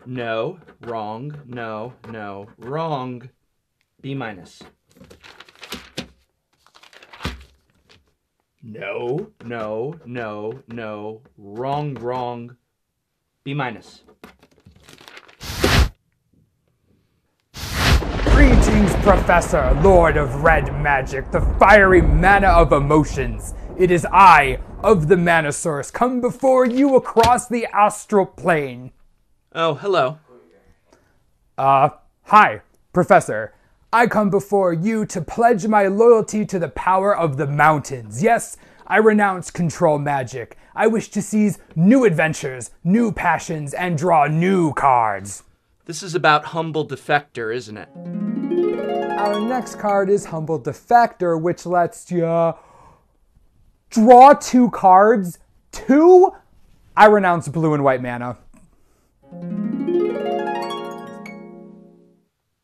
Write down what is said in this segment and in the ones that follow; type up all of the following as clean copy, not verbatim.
No, wrong, no, wrong. B minus. No, wrong. B minus. Greetings, Professor, Lord of Red Magic, the fiery mana of emotions. It is I, of the Mana Source, come before you across the astral plane. Oh, hello. Hi, Professor. I come before you to pledge my loyalty to the power of the mountains. Yes, I renounce control magic. I wish to seize new adventures, new passions, and draw new cards. This is about Humble Defector, isn't it? Our next card is Humble Defector, which lets you draw 2 cards. 2? I renounce blue and white mana.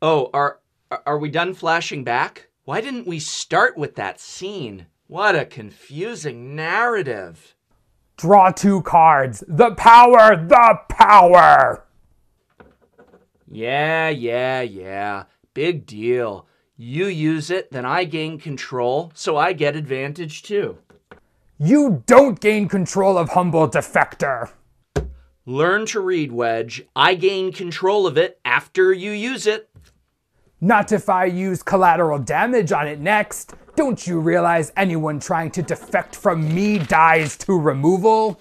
Oh, are we done flashing back? Why didn't we start with that scene? What a confusing narrative. Draw 2 cards. The power, the power! Yeah. Big deal. You use it, then I gain control, so I get advantage too. You don't gain control of Humble Defector. Learn to read, Wedge. I gain control of it after you use it. Not if I use collateral damage on it next. Don't you realize anyone trying to defect from me dies to removal?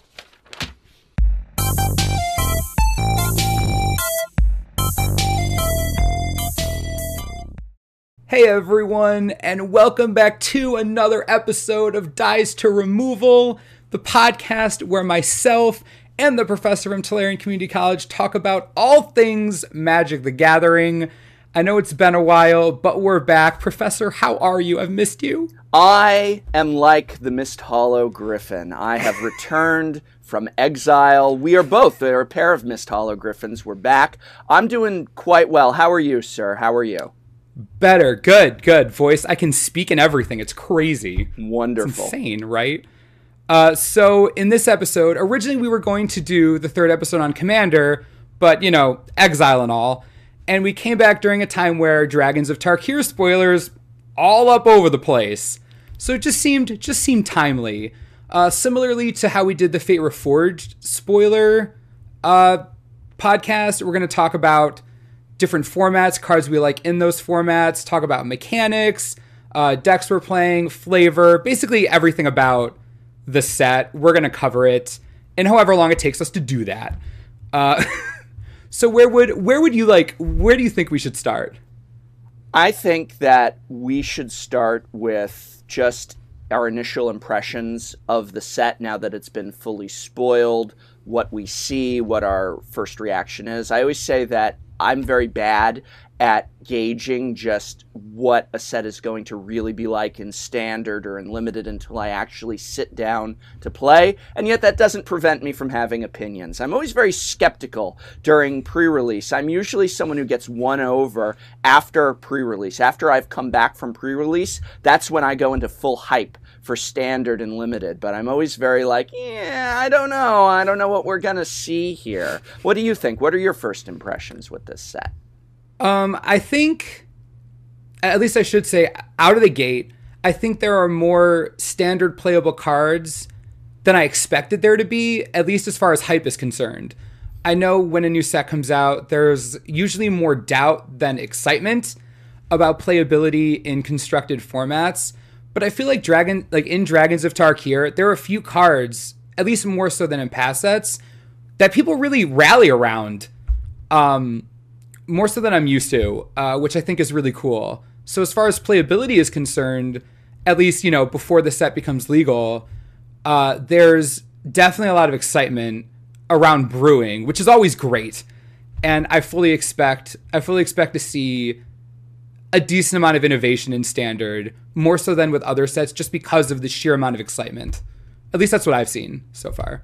Hey everyone, and welcome back to another episode of Dies to Removal, the podcast where myself and the professor from Tolarian Community College talk about all things Magic the Gathering. I know it's been a while, but we're back. Professor, how are you? I've missed you. I am like the Mist Hollow Griffin. I have returned from exile. We are a pair of Mist Hollow Griffins. We're back. I'm doing quite well. How are you, sir? How are you? Better. Good. Voice. I can speak and everything. It's crazy. Wonderful. It's insane, right? So in this episode, originally we were going to do the 3rd episode on Commander, but, exile and all. And we came back during a time where Dragons of Tarkir spoilers all up over the place. So it just seemed timely. Similarly to how we did the Fate Reforged spoiler podcast, we're going to talk about different formats, cards we like in those formats, talk about mechanics, decks we're playing, flavor, basically everything about the set. We're going to cover it in however long it takes us to do that. So where do you think we should start? I think that we should start with just our initial impressions of the set now that it's been fully spoiled, what we see, what our first reaction is. I always say that I'm very bad at gauging just what a set is going to really be like in Standard or in Limited until I actually sit down to play, and yet that doesn't prevent me from having opinions. I'm always very skeptical during pre-release. I'm usually someone who gets won over after pre-release. After I've come back from pre-release, that's when I go into full hype for Standard and Limited, but I'm always very I don't know what we're gonna see here. What do you think? What are your first impressions with this set? I think, at least I should say, out of the gate, I think there are more standard playable cards than I expected there to be, at least as far as hype is concerned. I know when a new set comes out, there's usually more doubt than excitement about playability in constructed formats, but I feel like in Dragons of Tarkir, there are a few cards, at least more so than in past sets, that people really rally around. More so than I'm used to, which I think is really cool. So as far as playability is concerned, at least, before the set becomes legal, there's definitely a lot of excitement around brewing, which is always great. And I fully expect to see a decent amount of innovation in Standard, more so than with other sets, just because of the sheer amount of excitement. At least that's what I've seen so far.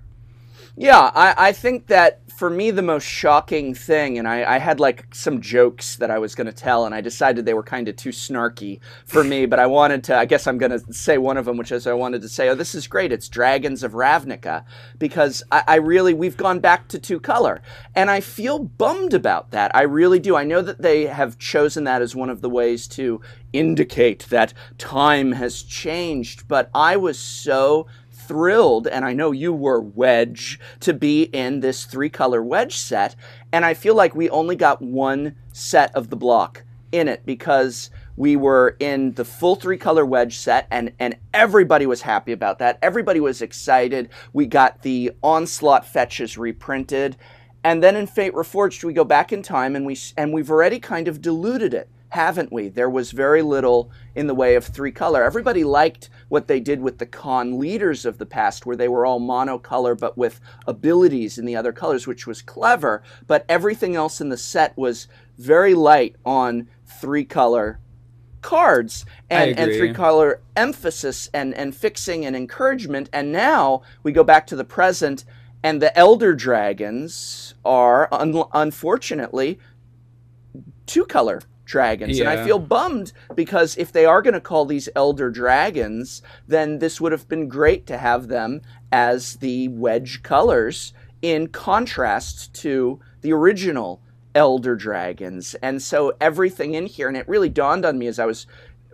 Yeah, I think that for me the most shocking thing, and I had like some jokes that I was going to tell, and I decided they were kind of too snarky for me, but I guess I'm going to say one of them, which is I wanted to say, oh, this is great, it's Dragons of Ravnica, because we've gone back to two color, and I feel bummed about that. I really do. I know that they have chosen that as one of the ways to indicate that time has changed, but I was so thrilled, and I know you were, Wedge, to be in this 3-color Wedge set, and I feel like we only got one set of the block in it because we were in the full 3-color Wedge set, and everybody was happy about that. Everybody was excited. We got the Onslaught fetches reprinted, and then in Fate Reforged we go back in time, and we've already kind of diluted it, haven't we? There was very little in the way of 3-color. Everybody liked what they did with the con leaders of the past, where they were all monocolor but with abilities in the other colors, which was clever, but everything else in the set was very light on 3-color cards and 3-color emphasis and fixing and encouragement. And now we go back to the present, and the Elder Dragons are, unfortunately, 2-color dragons. Yeah. And I feel bummed because if they are going to call these Elder Dragons, then this would have been great to have them as the Wedge colors in contrast to the original Elder Dragons. And so everything in here, and it really dawned on me as I was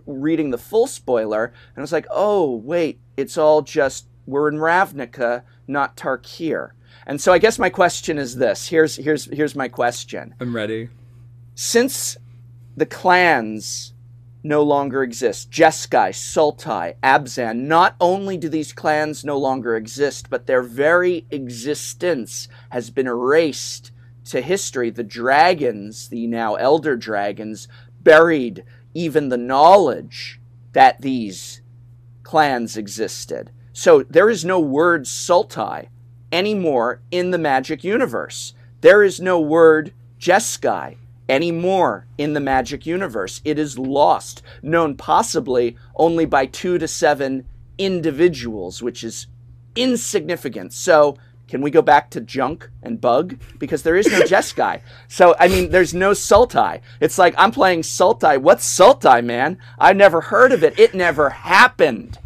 reading the full spoiler, and I was like, oh, wait, it's all just, we're in Ravnica, not Tarkir. And so I guess my question is this. Here's my question. I'm ready. Since the clans no longer exist, Jeskai, Sultai, Abzan, not only do these clans no longer exist, but their very existence has been erased to history. The dragons, the now Elder Dragons, buried even the knowledge that these clans existed. So there is no word Sultai anymore in the Magic universe. There is no word Jeskai anymore in the Magic universe. It is lost, known possibly only by 2 to 7 individuals, which is insignificant. So can we go back to Junk and Bug? Because there is no Jeskai. So, I mean, there's no Sultai. It's like, I'm playing Sultai. What's Sultai, man? I never heard of it. It never happened.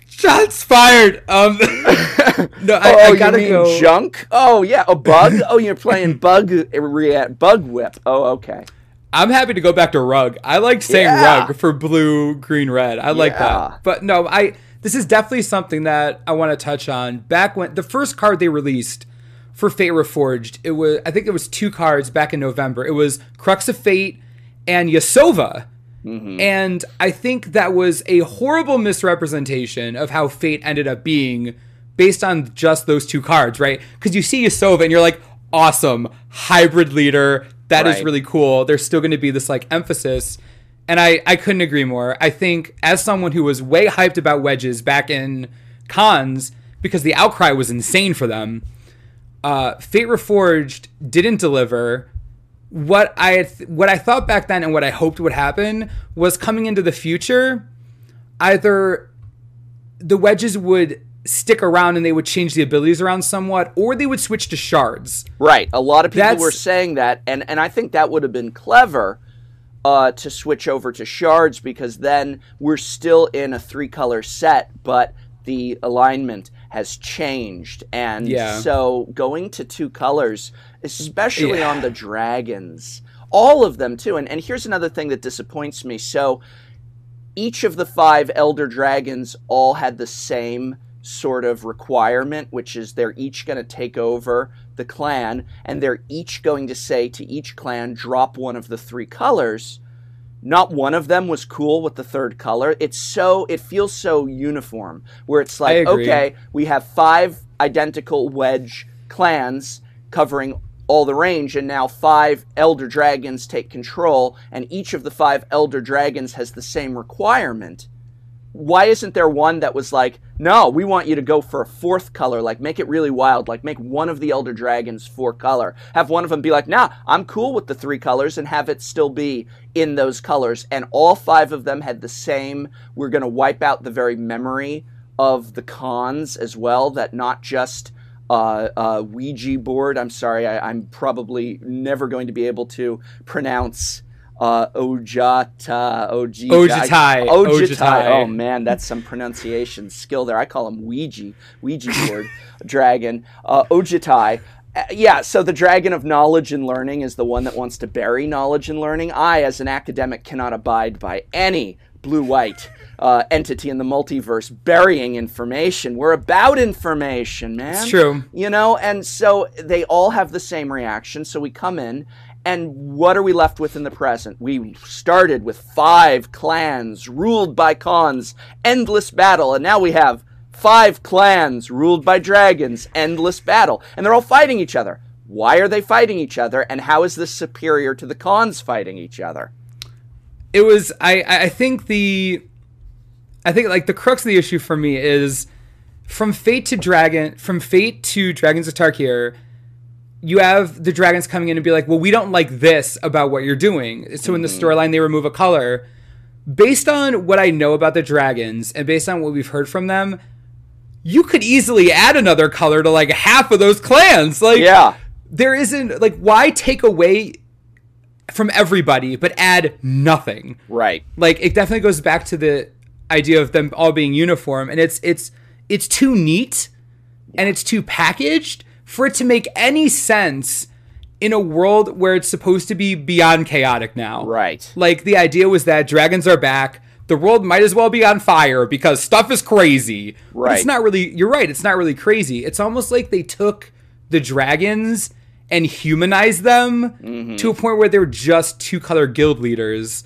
Shots fired. No, I gotta go. Junk? Oh yeah, a Bug. Oh, you're playing Bug Whip. Oh, okay. I'm happy to go back to Rug. I like saying Rug for blue, green, red. I like that. But no, this is definitely something that I want to touch on. Back when the first card they released for Fate Reforged, I think it was 2 cards back in November. It was Crux of Fate and Yasova. Mm-hmm. And I think that was a horrible misrepresentation of how Fate ended up being based on just those 2 cards, right? Because you see Yasova and you're like, awesome, hybrid leader, that is really cool. There's still going to be this like emphasis. And I couldn't agree more. I think as someone who was way hyped about Wedges back in cons, because the outcry was insane for them, Fate Reforged didn't deliver. What I thought back then and what I hoped would happen was coming into the future, either the Wedges would stick around and they would change the abilities around somewhat, or they would switch to shards. Right. A lot of people were saying that, and I think that would have been clever to switch over to shards, because then we're still in a 3-color set, but the alignment has changed. And so going to 2 colors, especially on the dragons, all of them too. And here's another thing that disappoints me. So each of the 5 Elder Dragons all had the same sort of requirement, which is they're each going to take over the clan, and they're each going to say to each clan, drop one of the 3 colors. Not one of them was cool with the 3rd color. It feels so uniform, where it's like, okay, we have 5 identical Wedge clans covering all the range, and now 5 Elder Dragons take control, and each of the 5 Elder Dragons has the same requirement. Why isn't there one that was like, no, we want you to go for a 4th color, like make it really wild, like make one of the Elder Dragons 4 color. Have one of them be like, nah, I'm cool with the 3 colors, and have it still be in those colors. And all 5 of them had the same, we're going to wipe out the very memory of the cons as well, that not just Ouija board. I'm sorry, I'm probably never going to be able to pronounce Ojitai. Oh man, that's some pronunciation skill there. I call them Ouija board dragon. Ojitai. Yeah, so the dragon of knowledge and learning is the one that wants to bury knowledge and learning. I, as an academic, cannot abide by any blue-white entity in the multiverse burying information. We're about information, man. It's true. You know, and so they all have the same reaction. So we come in, and what are we left with in the present? We started with 5 clans ruled by Khans, endless battle, and now we have 5 clans ruled by dragons, endless battle. And they're all fighting each other. Why are they fighting each other? And how is this superior to the Khans fighting each other? It was, I think like the crux of the issue for me is from Fate to Dragons of Tarkir, you have the dragons coming in and be like, well, we don't like this about what you're doing. So in the storyline, they remove a color. Based on what I know about the dragons and based on what we've heard from them, you could easily add another color to like half of those clans. Like, yeah, there isn't, like, why take away from everybody but add nothing? Right. Like, it definitely goes back to the idea of them all being uniform, and it's too neat and it's too packaged for it to make any sense in a world where it's supposed to be beyond chaotic now. Right. Like, the idea was that dragons are back. The world might as well be on fire because stuff is crazy. Right. But it's not really, you're right, it's not really crazy. It's almost like they took the dragons and humanized them to a point where they were just 2-color guild leaders.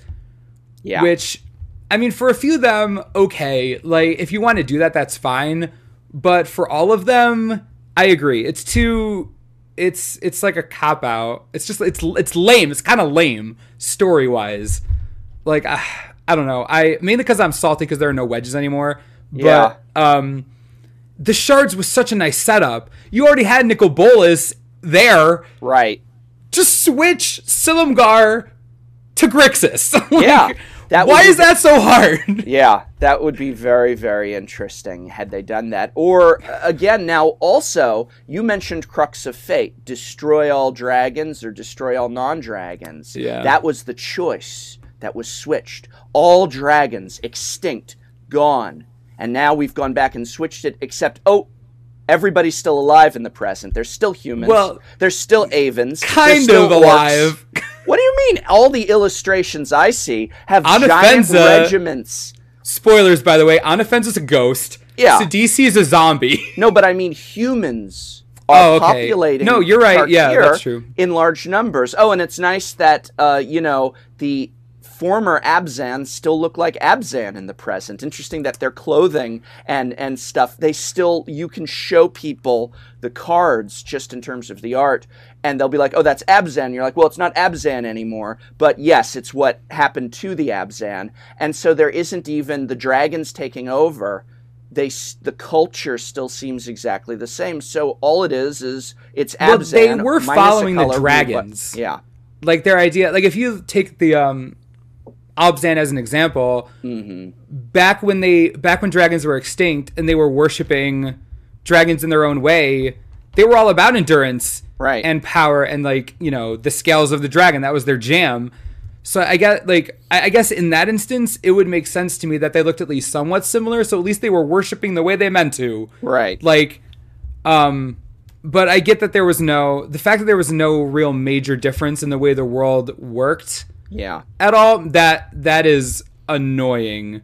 Yeah. Which, I mean, for a few of them, okay. Like, if you want to do that, that's fine. But for all of them, I agree. It's too... It's like a cop-out. It's just... It's lame. It's kind of lame, story-wise. Like, I don't know. Mainly because I'm salty because there are no wedges anymore. But the shards was such a nice setup. You already had Nicol Bolas there. Right. Just switch Silumgar to Grixis. Like, yeah. Why is that so hard? Yeah, that would be very, very interesting had they done that. Or, again, now also, you mentioned Crux of Fate. Destroy all dragons or destroy all non-dragons. Yeah. That was the choice that was switched. All dragons, extinct, gone. And now we've gone back and switched it, except, everybody's still alive in the present. There's still humans. Well, there's still Avens. Kind of alive. What do you mean? All the illustrations I see have giant regiments. Spoilers, by the way. Anafenza's a ghost. Yeah. Sidisi is a zombie. No, but I mean humans are populating. No, you're right. Tarkir yeah, that's true. In large numbers. Oh, and it's nice that, the former Abzan still look like Abzan in the present. Interesting that their clothing and stuff, you can show people the cards just in terms of the art, and they'll be like, oh, that's Abzan. You're like, well, it's not Abzan anymore, but yes, it's what happened to the Abzan. And so there isn't even the dragons taking over. The culture still seems exactly the same. So all it is it's Abzan. Well, they were following the dragons. Yeah. Like, their idea, like, if you take the Abzan as an example, back when dragons were extinct and they were worshiping dragons in their own way, they were all about endurance, right, and power, and, like, the scales of the dragon. That was their jam. So I guess in that instance, it would make sense to me that they looked at least somewhat similar. So at least they were worshiping the way they meant to, right? Like, but I get that the fact that there was no real major difference in the way the world worked. Yeah. At all, that is annoying.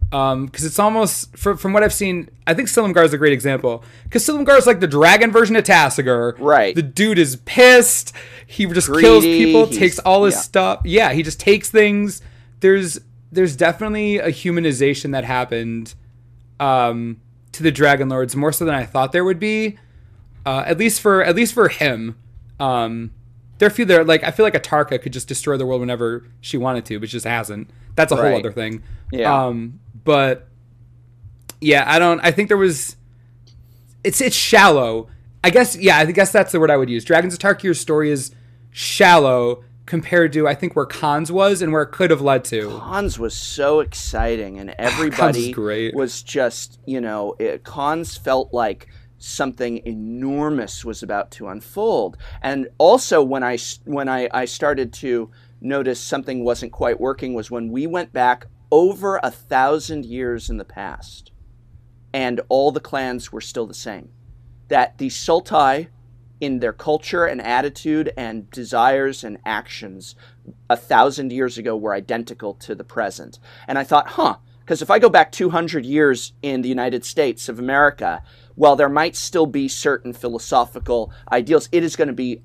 Because it's almost, from what I've seen, I think Silumgar is a great example. Because Silumgar is like the dragon version of Tassiger. Right. The dude is pissed. He just kills people, takes all his stuff. Yeah, he just takes things. There's definitely a humanization that happened to the Dragon Lords, more so than I thought there would be. At least for him. There are a few there, like, I feel like a Tarka could just destroy the world whenever she wanted to, but she just hasn't. That's a whole other thing. Yeah. But yeah, I think there was, it's shallow. I guess that's the word I would use. Dragons of Tarkir's story is shallow compared to, I think, where Khans was and where it could have led to. Khans was so exciting, and everybody great. was just, Khans felt like something enormous was about to unfold. And also when I started to notice something wasn't quite working was when we went back over 1,000 years in the past and all the clans were still the same. That the Sultai in their culture and attitude and desires and actions 1,000 years ago were identical to the present. And I thought, because if I go back 200 years in the United States of America, while there might still be certain philosophical ideals, it is going to be,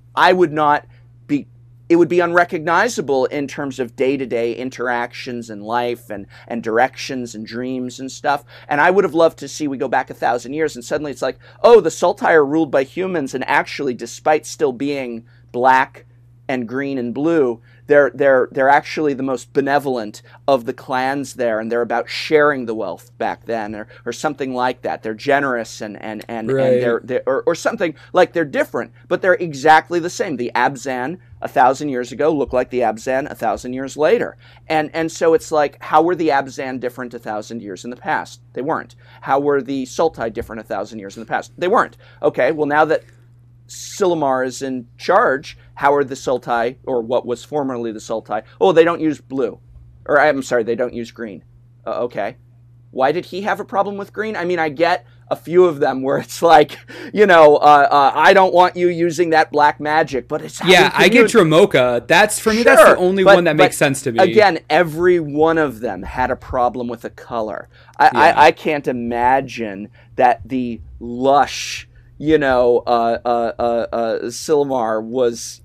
it would be unrecognizable in terms of day-to-day interactions in life and directions and dreams and stuff. And I would have loved to see we go back 1,000 years and suddenly it's like, oh, the Sultai are ruled by humans, and actually, despite still being black and green and blue, they're actually the most benevolent of the clans there, and they're about sharing the wealth back then, or something like that. They're generous and right. and or something like they're different, but they're exactly the same. The Abzan 1,000 years ago looked like the Abzan 1,000 years later, and so it's like, how were the Abzan different 1,000 years in the past? They weren't. How were the Sultai different 1,000 years in the past? They weren't. Okay, well now that Silumar is in charge, how are the Sultai, or what was formerly the Sultai? Oh, they don't use blue. Or, I'm sorry, they don't use green. Okay. Why did he have a problem with green? I mean, I get a few of them where it's like, I don't want you using that black magic, but it's... Yeah, I get Dromoka. That's, for me, that's the only one that makes sense to me. Again, every one of them had a problem with a color. I can't imagine that the lush... Silumar was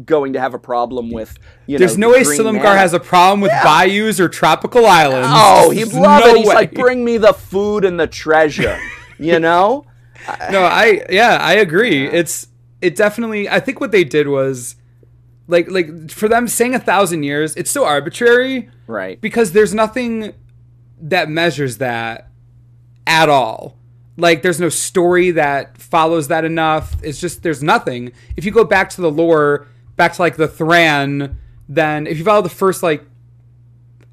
going to have a problem with, There's no way Silumgar has a problem with bayous or tropical islands. Oh, he'd love it. He's like, bring me the food and the treasure, No, I agree. It definitely, I think what they did was, like for them saying 1,000 years, it's so arbitrary. Right. Because there's nothing that measures that at all. Like, there's no story that follows that enough. It's just, there's nothing. If you go back to the lore, back to, like, the Thran, then if you follow the first, like,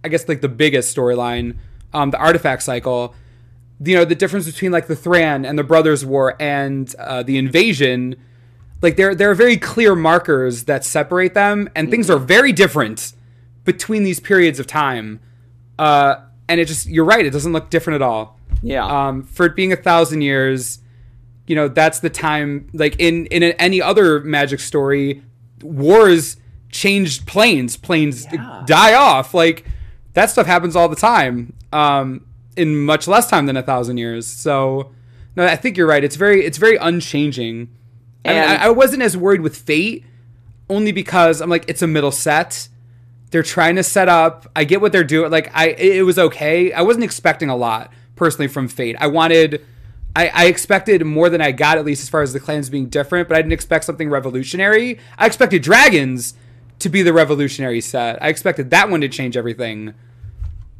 I guess, like, the biggest storyline, the artifact cycle, the difference between, like, the Thran and the Brothers' War and the invasion, like, there are very clear markers that separate them, and things are very different between these periods of time. And it just, you're right, it doesn't look different at all. Yeah. For it being 1,000 years, that's the time. Like in any other Magic story, wars changed planes. Planes die off. Like that stuff happens all the time. In much less time than 1,000 years. So, no, I think you're right. It's very unchanging. And I wasn't as worried with Fate, only because I'm like, it's a middle set. They're trying to set up. I get what they're doing. Like it was okay. I wasn't expecting a lot. Personally, from Fate, I expected more than I got, at least as far as the clans being different, but I didn't expect something revolutionary. I expected Dragons to be the revolutionary set. I expected that one to change everything.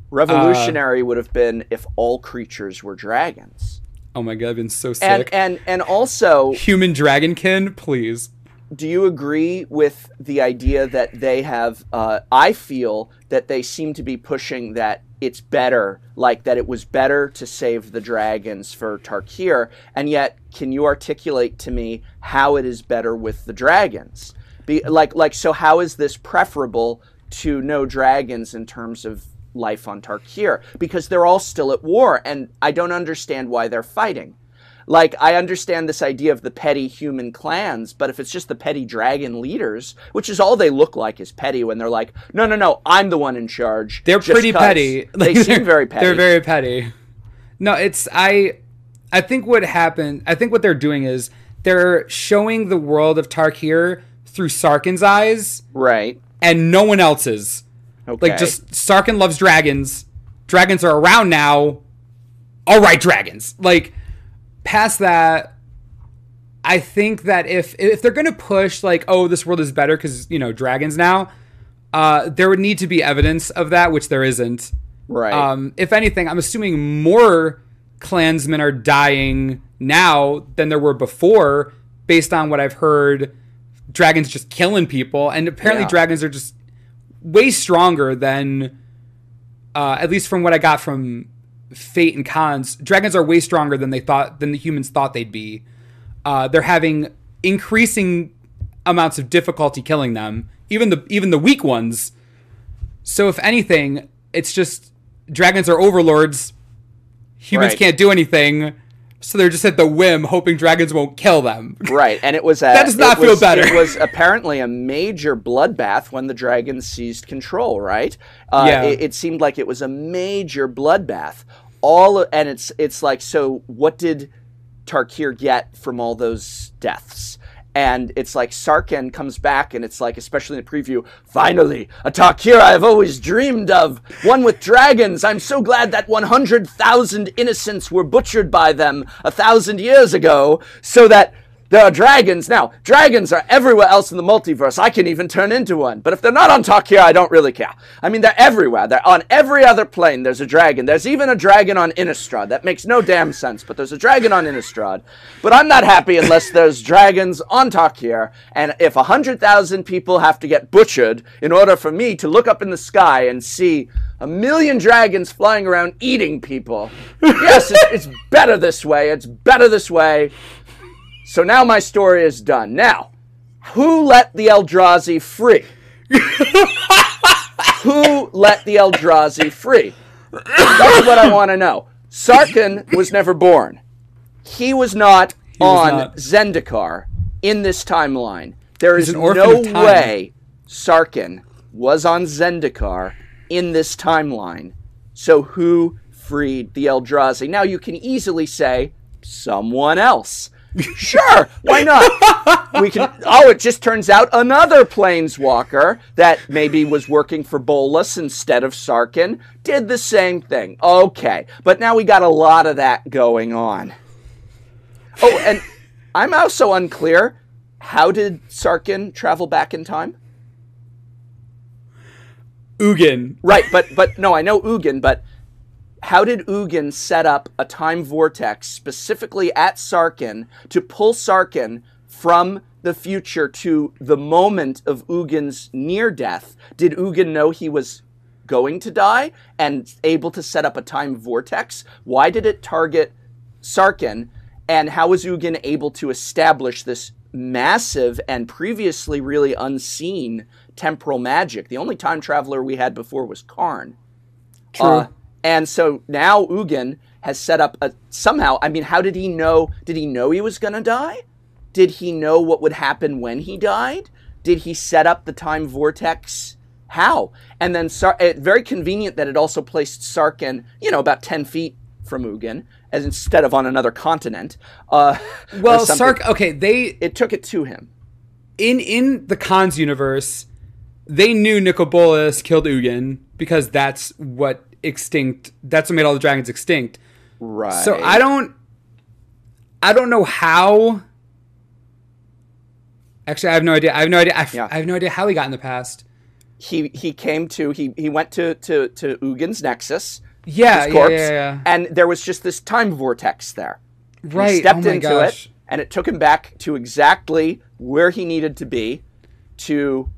Revolutionary would have been if all creatures were dragons. Oh my god, I've been so sick. And also... Human Dragonkin, please. Do you agree with the idea that they have... I feel that they seem to be pushing that it's better, like that it was better to save the dragons for Tarkir, and yet can you articulate to me how it is better with the dragons? So how is this preferable to no dragons in terms of life on Tarkir? Because they're all still at war, and I don't understand why they're fighting. Like, I understand this idea of the petty human clans, but if it's just the petty dragon leaders, which is all they look like is petty when they're like, no, I'm the one in charge. They're pretty petty. They seem very petty. They're very petty. No, I think what happened, I think what they're doing is they're showing the world of Tarkir through Sarkhan's eyes. Right. And no one else's. Okay. Like, just Sarkhan loves dragons. Dragons are around now. All right, dragons. Like, past that, I think that if they're going to push, like, oh, this world is better because, dragons now, there would need to be evidence of that, which there isn't. Right. If anything, I'm assuming more clansmen are dying now than there were before, based on what I've heard. Dragons just killing people, and apparently dragons are just way stronger than, at least from what I got from Fate and Khans, dragons are way stronger than the humans thought they'd be. They're having increasing amounts of difficulty killing them, even the weak ones. So if anything, it's just dragons are overlords. Humans can't do anything, so they're just at the whim, hoping dragons won't kill them. Right, and that does not feel better. It was apparently a major bloodbath when the dragons seized control. Right, it seemed like it was a major bloodbath. And it's like, so what did Tarkir get from all those deaths? And it's like Sarkhan comes back, and it's like, especially in the preview, finally, a Tarkir I've always dreamed of, one with dragons. I'm so glad that 100,000 innocents were butchered by them 1,000 years ago, so that there are dragons. Now, dragons are everywhere else in the multiverse. I can even turn into one. But if they're not on Tarkir, I don't really care. I mean, they're everywhere. They're on every other plane. There's a dragon. There's even a dragon on Innistrad. That makes no damn sense, but there's a dragon on Innistrad. But I'm not happy unless there's dragons on Tarkir. And if 100,000 people have to get butchered in order for me to look up in the sky and see 1,000,000 dragons flying around eating people, yes, it's better this way. It's better this way. So now my story is done. Now, who let the Eldrazi free? Who let the Eldrazi free? That's what I want to know. Sarkhan was never born. He was not on Zendikar in this timeline. There is no way Sarkhan was on Zendikar in this timeline. So who freed the Eldrazi? Now you can easily say someone else. Sure, why not? It just turns out another planeswalker that maybe was working for Bolas instead of Sarkhan did the same thing. Okay, but now we got a lot of that going on. Oh, and I'm also unclear. How did Sarkhan travel back in time? Ugin. Right, but no, I know Ugin, but how did Ugin set up a time vortex specifically at Sarkhan to pull Sarkhan from the future to the moment of Ugin's near death? Did Ugin know he was going to die and able to set up a time vortex? Why did it target Sarkhan? And how was Ugin able to establish this massive and previously really unseen temporal magic? The only time traveler we had before was Karn. True. And so now Ugin has set up somehow, I mean, how did he know? Did he know he was going to die? Did he know what would happen when he died? Did he set up the time vortex? How? And then very convenient that it also placed Sarkhan, about 10 feet from Ugin, as instead of on another continent. It took it to him. In the Khans universe, they knew Nicol Bolas killed Ugin because that's what made all the dragons extinct. Right. So I don't know how. Actually, I have no idea. I have no idea how he got in the past. He went to Ugin's Nexus. Yeah. And there was just this time vortex there. Right. He stepped into it, and it took him back to exactly where he needed to be to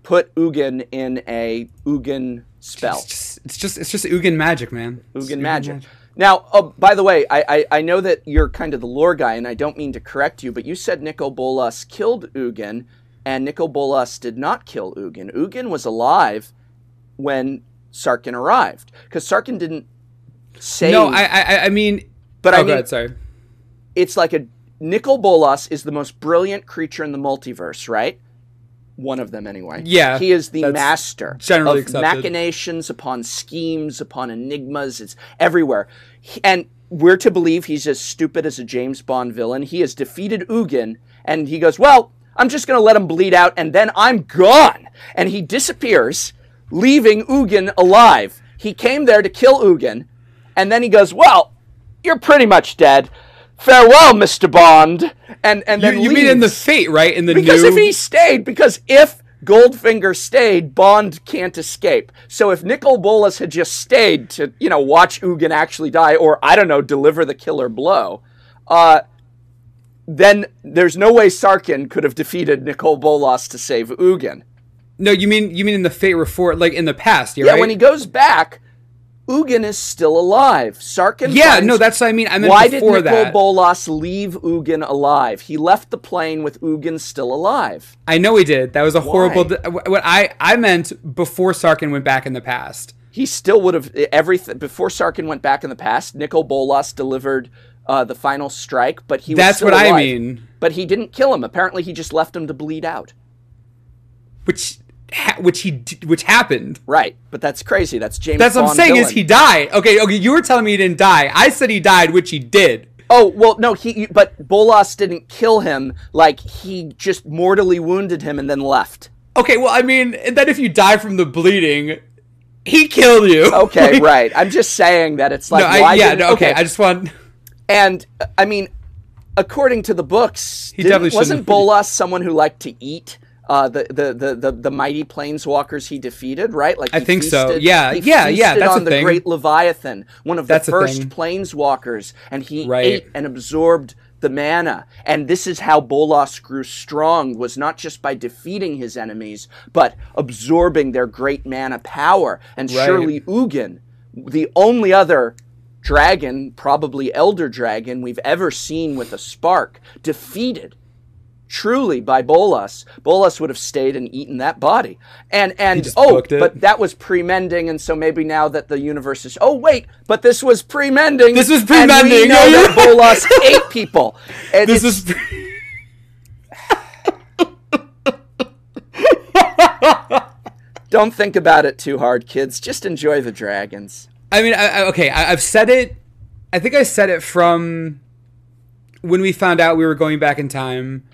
put Ugin in a Ugin spell. It's just Ugin magic, man. Ugin magic. Now, by the way, I know that you're kind of the lore guy, and I don't mean to correct you, but you said Nicol Bolas killed Ugin, and Nicol Bolas did not kill Ugin. Ugin was alive when Sarkhan arrived, because Sarkhan didn't save. No, I mean, but go ahead, sorry. It's like Nicol Bolas is the most brilliant creature in the multiverse, right? One of them, anyway. Yeah. He is the master generally of accepted. Machinations upon schemes, upon enigmas. It's everywhere. And we're to believe he's as stupid as a James Bond villain. He has defeated Ugin, and he goes, well, I'm just going to let him bleed out, and then I'm gone. And he disappears, leaving Ugin alive. He came there to kill Ugin, and then he goes, well, you're pretty much dead. Farewell, Mr. Bond. And then you mean in the Fate, right? Because if Goldfinger stayed, Bond can't escape. So if Nicol Bolas had just stayed to, watch Ugin actually die, or, I don't know, deliver the killer blow, then there's no way Sarkhan could have defeated Nicol Bolas to save Ugin. No, you mean in the Fate Reforged, like in the past, yeah, right? When he goes back, Ugin is still alive. Sarkhan Yeah, finds, no, that's what I mean. I meant why before did Nicol that. Bolas leave Ugin alive? He left the plane with Ugin still alive. I know he did. That was a horrible... Why? What I meant before Sarkhan went back in the past. He still would have everything before Sarkhan went back in the past. Nicol Bolas delivered the final strike, but he was That's still what alive. I mean. But he didn't kill him. Apparently, he just left him to bleed out. Which happened. Right, but that's crazy. That's James. That's what I'm Bond saying villain. is he died. Okay, you were telling me he didn't die. I said he died, which he did. Oh well, no, but Bolas didn't kill him. Like he just mortally wounded him and then left. Okay, well, I mean, and then if you die from the bleeding, he killed you. Okay, Like, right. I'm just saying that it's like no, why yeah, didn't, no, okay. I just want. And I mean, according to the books, definitely wasn't shouldn't. Bolas someone who liked to eat the mighty planeswalkers he defeated? Right? Like I he think so. feasted- Yeah, he yeah. feasted That's on a the thing. Great Leviathan, one of That's the a first thing. planeswalkers, and he Right. ate and absorbed the mana. And this is how Bolas grew strong, was not just by defeating his enemies, but absorbing their great mana power. And Right. surely Ugin, the only other dragon, probably elder dragon, we've ever seen with a spark, defeated truly by Bolas. Bolas would have stayed and eaten that body. And just booked it. but that was pre-mending, and so maybe now that the universe is, oh wait, but this was pre-mending. This was And pre-mending. we know No, you're that Bolas ate people. And This it's- is. don't think about it too hard, kids. Just enjoy the dragons. I mean, I've said it. I think I said it from when we found out we were going back in time.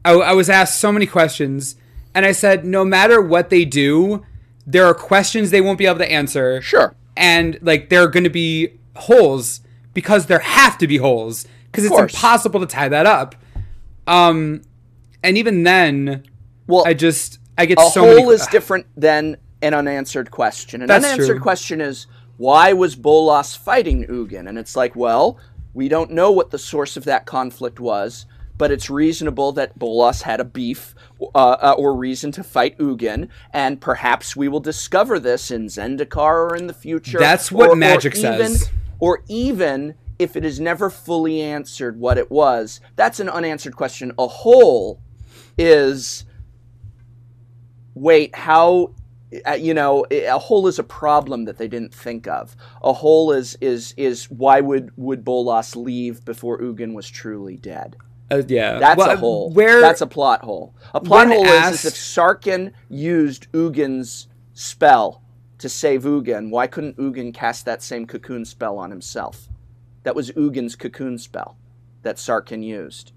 I was asked so many questions, and I said, no matter what they do, there are questions they won't be able to answer. Sure. And, like, there are going to be holes, because there have to be holes, because it's course. impossible to tie that up. And even then, Well, I get a so many... hole is different than an unanswered question. An That's unanswered true. question is, why was Bolas fighting Ugin? And it's like, well, we don't know what the source of that conflict was, but it's reasonable that Bolas had a beef or reason to fight Ugin, and perhaps we will discover this in Zendikar or in the future. That's what Magic says. Or even if it is never fully answered what it was, that's an unanswered question. A hole is, wait, how... a hole is a problem that they didn't think of. A hole is why would Bolas leave before Ugin was truly dead? Yeah. That's Well, a hole. Where, That's a plot hole. A plot when hole asked- is if Sarkhan used Ugin's spell to save Ugin, why couldn't Ugin cast that same cocoon spell on himself? That was Ugin's cocoon spell that Sarkhan used.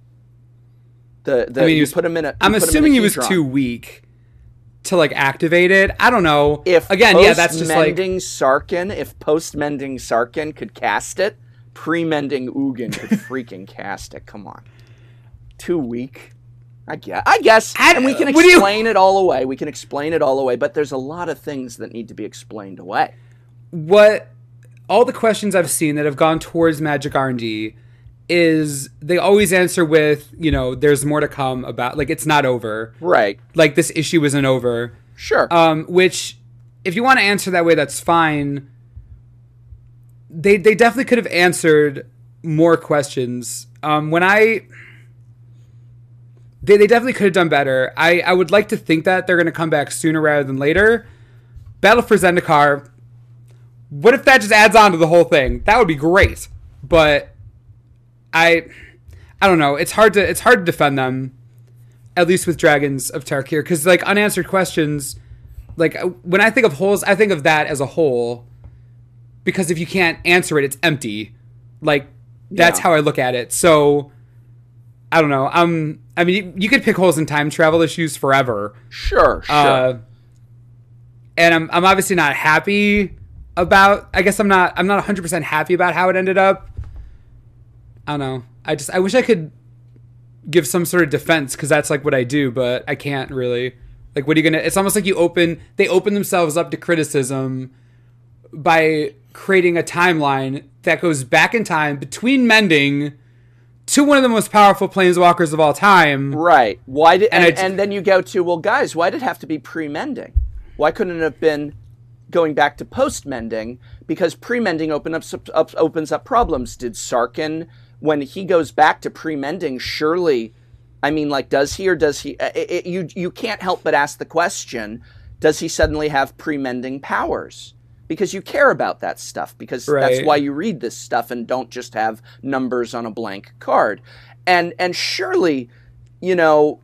You put him in a. I'm you put him in a assuming he was Hedron. too weak to, like, activate it. I don't know. If Again, yeah, that's just like... post-mending Sarkhan could cast it, pre-mending Ugin could freaking cast it. Come on. Too weak. I guess. And we can explain it all away. We can explain it all away, but there's a lot of things that need to be explained away. All the questions I've seen that have gone towards Magic R&D is they always answer with, there's more to come about, like, it's not over. Right. Like, this issue isn't over. Sure. Which, if you want to answer that way, that's fine. They definitely could have answered more questions. They definitely could have done better. I would like to think that they're going to come back sooner rather than later. Battle for Zendikar, what if that just adds on to the whole thing? That would be great. But I don't know. It's hard to defend them, at least with Dragons of Tarkir, because, like, unanswered questions, like, when I think of holes, I think of that as a hole, because if you can't answer it, it's empty. Like, that's how I look at it. So, I don't know. I mean, you could pick holes in time travel issues forever. Sure. And I'm obviously not happy about... I guess I'm not 100% happy about how it ended up. I don't know. I wish I could give some sort of defense, because that's, like, what I do, but I can't really. Like, what are you gonna... It's almost like they open themselves up to criticism by creating a timeline that goes back in time between mending to one of the most powerful planeswalkers of all time. Right. Why did and then you go to, well, guys, why did it have to be pre-mending? Why couldn't it have been going back to post-mending, because pre-mending opens up problems. Did Sarkin, when he goes back to pre-mending, surely, I mean, like, does he or does he, you can't help but ask the question, does he suddenly have pre-mending powers? Because you care about that stuff, because that's why you read this stuff and don't just have numbers on a blank card. And surely, you know,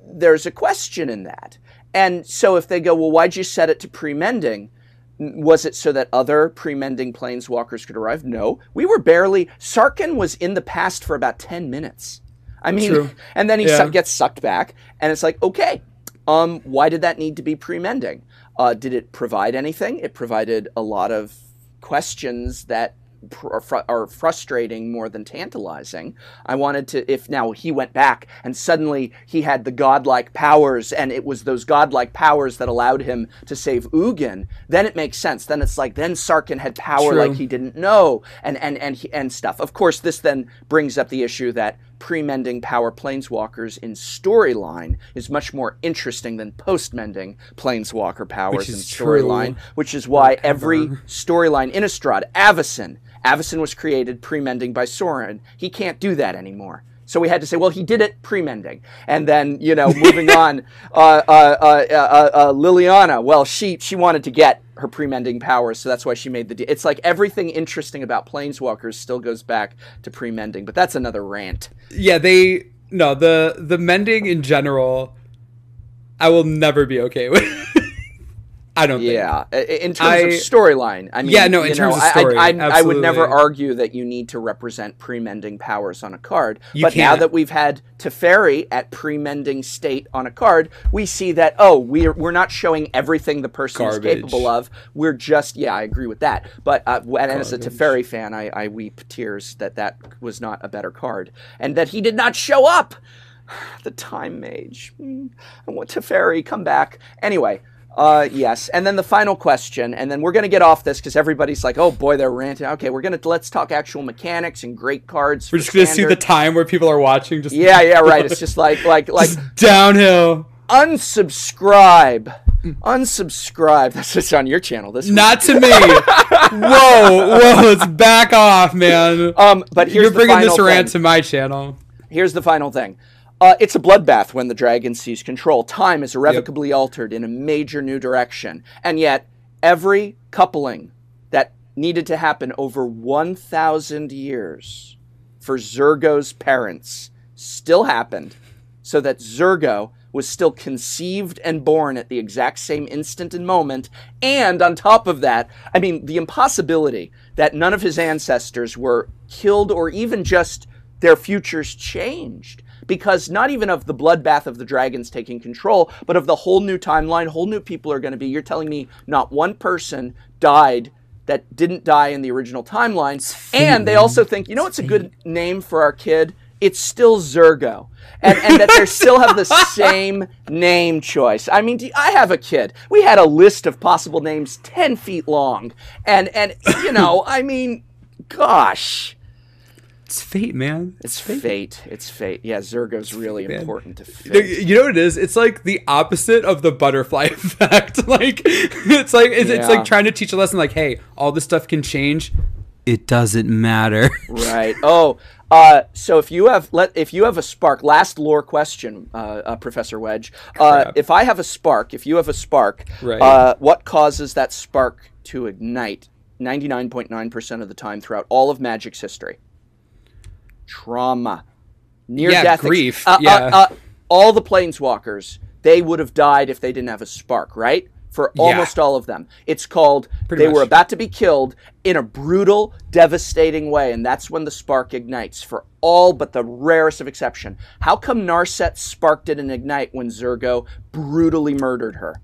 there's a question in that. And so if they go, well, why'd you set it to pre-mending? Was it so that other pre-mending planeswalkers could arrive? No. We were barely... Sarkin was in the past for about 10 minutes. I mean, and then he gets sucked back, and it's like, okay, why did that need to be pre-mending? Did it provide anything? It provided a lot of questions that are frustrating more than tantalizing. I wanted to, if now he went back and suddenly he had the godlike powers, and it was those godlike powers that allowed him to save Ugin, then it makes sense. Then it's like, then Sarkin had power like he didn't know, and stuff. Of course, this then brings up the issue that pre-mending power planeswalkers in storyline is much more interesting than post-mending planeswalker powers in storyline, which is why every storyline in Innistrad, Avacyn was created pre-mending by Sorin. He can't do that anymore. So we had to say, well, he did it pre-mending. And then, you know, moving on, Liliana, well, she wanted to get her pre-mending powers, so that's why she made the deal. It's like everything interesting about planeswalkers still goes back to pre-mending, but that's another rant. Yeah, the mending in general, I will never be okay with. I don't think. Yeah, in terms of storyline. I mean, in terms of story, I would never argue that you need to represent pre-mending powers on a card. But now that we've had Teferi at pre-mending state on a card, we see that, we're not showing everything the person is capable of. We're just, I agree with that. But and as a Teferi fan, I weep tears that was not a better card. And that he did not show up! The Time Mage. I want Teferi, come back. Anyway... yes, and then the final question, and then we're going to get off this because everybody's like, oh boy, they're ranting. Okay, let's talk actual mechanics and great cards. We're just going to see the time where people are watching. Just right. It's just like just downhill. Unsubscribe. That's just on your channel. Not to me. Whoa, let's back off, man. But you're bringing this rant to my channel. Here's the final thing. It's a bloodbath when the dragon sees control. Time is irrevocably altered in a major new direction. And yet, every coupling that needed to happen over 1,000 years for Zurgo's parents still happened, so that Zurgo was still conceived and born at the exact same instant and moment. And on top of that, I mean, the impossibility that none of his ancestors were killed or even just their futures changed. Because not even of the bloodbath of the dragons taking control, but of the whole new timeline, whole new people are going to be. You're telling me not one person died that didn't die in the original timeline. And they also think, you know what's a good name for our kid? It's still Zurgo. And that they still have the same name choice. I mean, I have a kid. We had a list of possible names 10 feet long. And you know, I mean, gosh. It's fate, man. It's fate. It's fate. Yeah, Zurgo's really important to fate. You know what it is? It's like the opposite of the butterfly effect. Like it's like trying to teach a lesson. Like, hey, all this stuff can change. It doesn't matter. Right. Oh, so if you have a spark. Last lore question, Professor Wedge. If I have a spark, if you have a spark, right. What causes that spark to ignite 99.9% of the time throughout all of Magic's history? Trauma, near-death, grief. All the planeswalkers, they would have died if they didn't have a spark, right? For almost all of them. It's called they were about to be killed in a brutal, devastating way, and that's when the spark ignites, for all but the rarest of exception. How come Narset's spark didn't ignite when Zurgo brutally murdered her?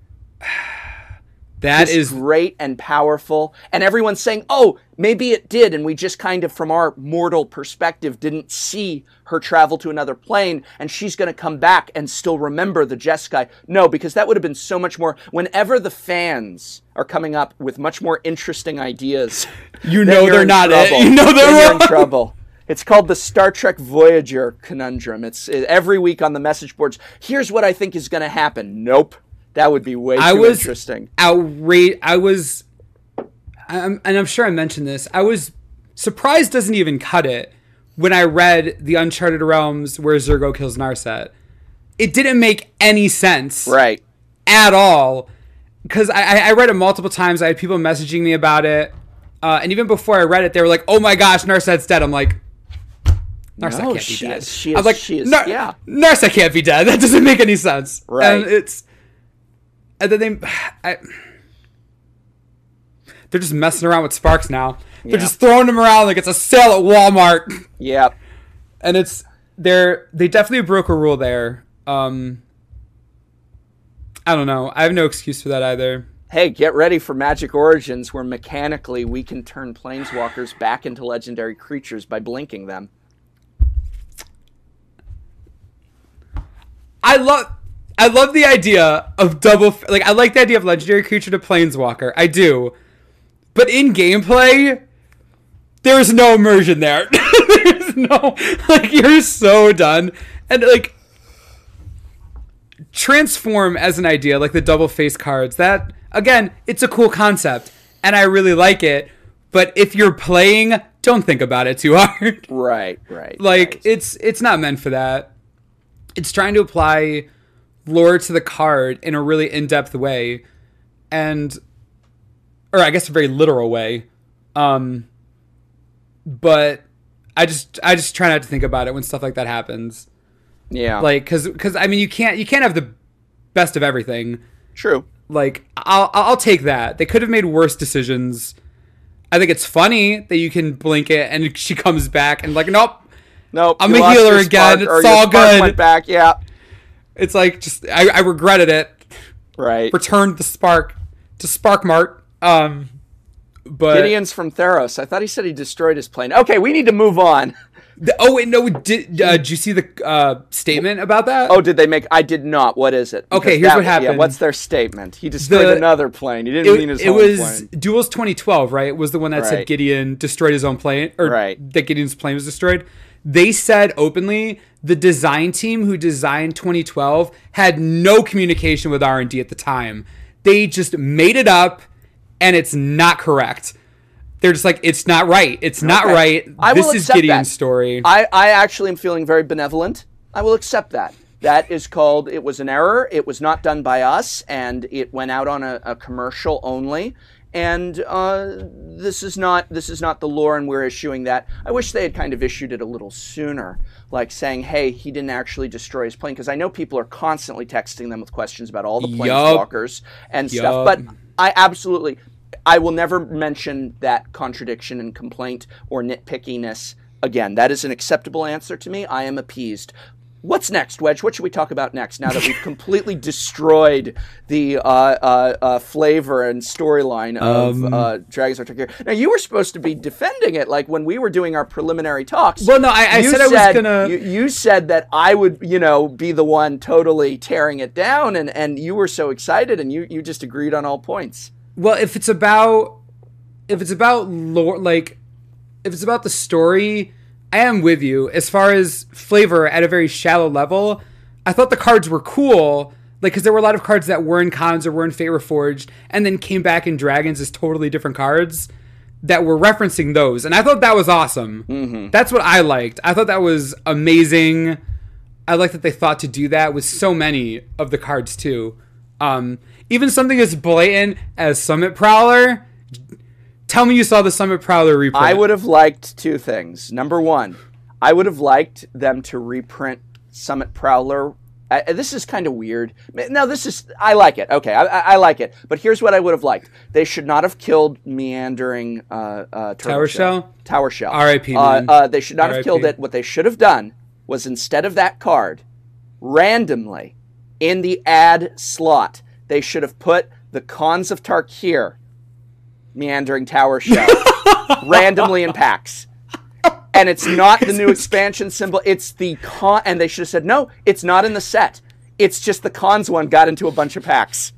That is great and powerful. And everyone's saying, oh, maybe it did. And we just kind of, from our mortal perspective, didn't see her travel to another plane. And she's going to come back and still remember the Jeskai. No, because that would have been so much more. Whenever the fans are coming up with much more interesting ideas, you know they're not it. You know they're in trouble. It's called the Star Trek Voyager conundrum. It's every week on the message boards. Here's what I think is going to happen. Nope. That would be way too interesting. And I'm sure I mentioned this. I was surprised doesn't even cut it when I read the Uncharted Realms where Zergo kills Narset. It didn't make any sense. Right. At all. Because I read it multiple times. I had people messaging me about it. And even before I read it, they were like, oh my gosh, Narset's dead. I'm like, Narset can't be dead. I was like, Narset can't be dead. That doesn't make any sense. Right. And then they're just messing around with Sparks now. They're just throwing them around like it's a sale at Walmart. Yep. And they definitely broke a rule there. I don't know. I have no excuse for that either. Hey, get ready for Magic Origins, where mechanically we can turn planeswalkers back into legendary creatures by blinking them. I love the idea of I like the idea of legendary creature to planeswalker. I do. But in gameplay, there's no immersion there. There's no, you're so done. And transform as an idea, like the double face cards, that again, it's a cool concept and I really like it, but if you're playing, don't think about it too hard. Right. It's not meant for that. It's trying to apply lore to the card in a really in-depth way, or I guess a very literal way. But I just try not to think about it when stuff like that happens. Yeah. Because I mean, you can't have the best of everything. True. I'll take that. They could have made worse decisions. I think it's funny that you can blink it and she comes back and nope, I'm a healer again. It's all good. Went back. Yeah. It's just I regretted it. Right. Returned the spark to Sparkmart. But Gideon's from Theros. I thought he said he destroyed his plane. Okay, we need to move on. Did you see the statement about that? Oh, did they make? I did not. What is it? Okay, here's what happened. Yeah, what's their statement? He destroyed another plane. He didn't mean his own plane. It was Duels 2012, right? It was the one that said Gideon destroyed his own plane, or that Gideon's plane was destroyed. They said openly the design team who designed 2012 had no communication with R&D at the time. They just made it up, and it's not correct. They're just it's not right. It's not right. This is Gideon's story. I actually am feeling very benevolent. I will accept that. That is called, it was an error. It was not done by us, and it went out on a commercial only. And this is not the lore, and we're issuing that. I wish they had kind of issued it a little sooner, saying, hey, he didn't actually destroy his plane. Because I know people are constantly texting them with questions about all the planeswalkers and stuff. But I will never mention that contradiction and complaint or nitpickiness again. That is an acceptable answer to me. I am appeased. What's next, Wedge? What should we talk about next now that we've completely destroyed the flavor and storyline of Dragons of Tarkir? Now, you were supposed to be defending it, when we were doing our preliminary talks. Well, no, I said I was going to... You said that I would, be the one totally tearing it down, and you were so excited, and you just agreed on all points. Well, if it's about lore, if it's about the story, I am with you. As far as flavor at a very shallow level, I thought the cards were cool, because there were a lot of cards that were in Cons or were in Fate Reforged, and then came back in Dragons as totally different cards that were referencing those, and I thought that was awesome. Mm-hmm. That's what I liked. I thought that was amazing. I like that they thought to do that with so many of the cards too. Even something as blatant as Summit Prowler. Tell me you saw the Summit Prowler reprint. I would have liked two things. Number one, I would have liked them to reprint Summit Prowler. This is kind of weird. No, I like it. Okay, I like it. But here's what I would have liked. They should not have killed Meandering Tower Shell? Tower Shell. R.I.P. They should not have killed it. What they should have done was, instead of that card, randomly, in the ad slot, they should have put the Dragons of Tarkir Meandering Tower Shell randomly in packs. And it's not the new expansion symbol. It's the con. And they should have said, no, it's not in the set. It's just the Cons one got into a bunch of packs.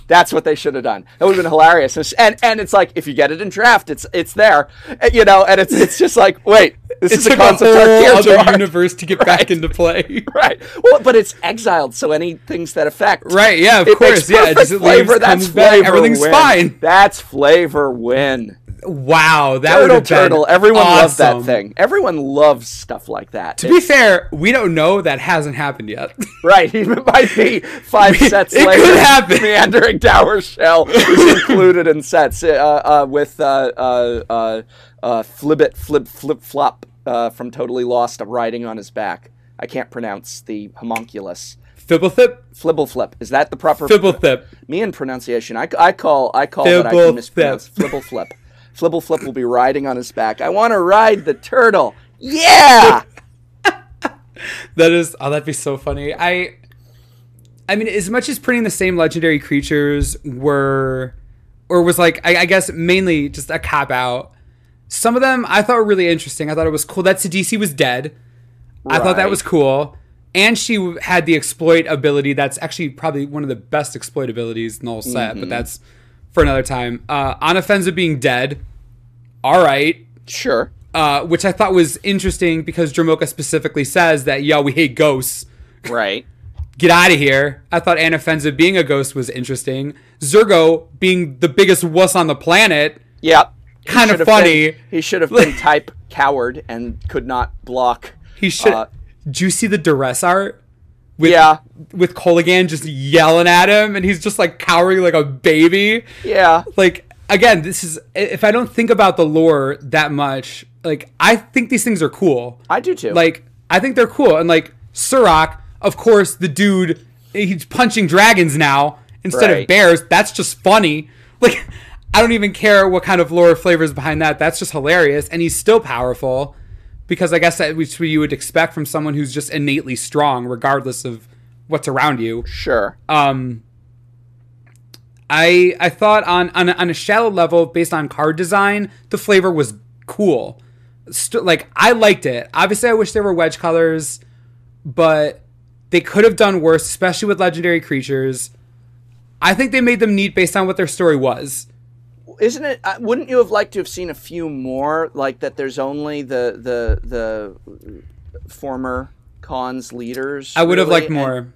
That's what they should have done. That would have been hilarious. And it's like, if you get it in draft, it's there, you know, and it's just like, wait, this is a Dragons of Tarkir other universe to get back into play. Right. Well, but it's exiled, so any things that affect. Right, yeah, of course. Yeah, it just flavor. That's flavor. Everything's win. Fine. That's flavor win. Wow, that would have been turtle. Everyone awesome. loves that thing. Everyone loves stuff like that. To be fair, we don't know. That hasn't happened yet. Right. It might be 5 sets it later. It could happen. Meandering Tower Shell is included in sets with Flip Flop from Totally Lost riding on his back. I can't pronounce the homunculus. Flibbleflip. Is that the proper? Flibbleflip. Me and pronunciation. I call that I can mispronounce. Flibbleflip. Flibbleflip will be riding on his back. I want to ride the turtle. Yeah. That'd be so funny. I mean, as much as printing the same legendary creatures was like, I guess mainly just a cop out. Some of them I thought were really interesting. I thought it was cool that Sidisi was dead. Right. I thought that was cool. And she had the exploit ability. That's actually probably one of the best exploit abilities in the whole set, but that's for another time. Anafenza being dead. All right. Sure. Which I thought was interesting because Dramoka specifically says that, yo, we hate ghosts. Right. Get out of here. I thought Anafenza being a ghost was interesting. Zurgo being the biggest wuss on the planet. Yep. Kind of funny. He should have been type coward and could not block. He should. Did you see the duress art? With Kolaghan just yelling at him, and he's just like cowering like a baby. Yeah. Like, again, this is, if I don't think about the lore that much, like, I think these things are cool. I do too. Like, I think they're cool. And like, Surak, of course, the dude, he's punching dragons now instead of bears. That's just funny. Like, I don't even care what kind of lore flavors behind that. That's just hilarious. And he's still powerful. Because I guess that's what you would expect from someone who's just innately strong, regardless of what's around you. Sure. I thought on a shallow level, based on card design, the flavor was cool. Like, I liked it. Obviously, I wish there were Wedge colors, but they could have done worse, especially with legendary creatures. I think they made them neat based on what their story was. Isn't it? Wouldn't you have liked to have seen a few more? Like that, there's only the former cons leaders. I would have liked more.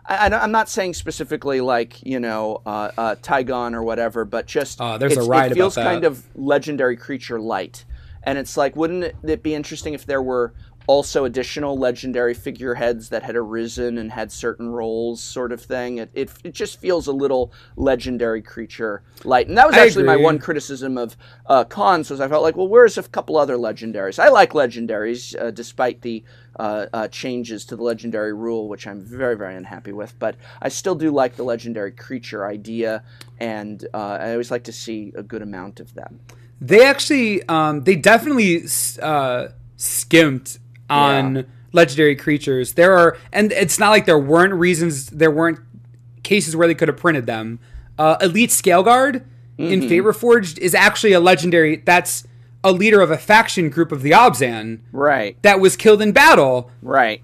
I'm not saying specifically like, you know, Tygon or whatever, but just it feels kind of legendary creature light, and it's like, wouldn't it be interesting if there were also additional legendary figureheads that had arisen and had certain roles, sort of thing. It just feels a little legendary creature light. And that was actually my one criticism of cons, was I felt like, well, where's a couple other legendaries? I like legendaries, despite the changes to the legendary rule, which I'm very, very unhappy with. But I still do like the legendary creature idea, and I always like to see a good amount of them. They actually, they definitely skimped on legendary creatures. And it's not like there weren't cases where they could have printed them. Elite Scaleguard in Favor Forged is actually a legendary. That's a leader of a faction group of the Obzan. Right. That was killed in battle. Right.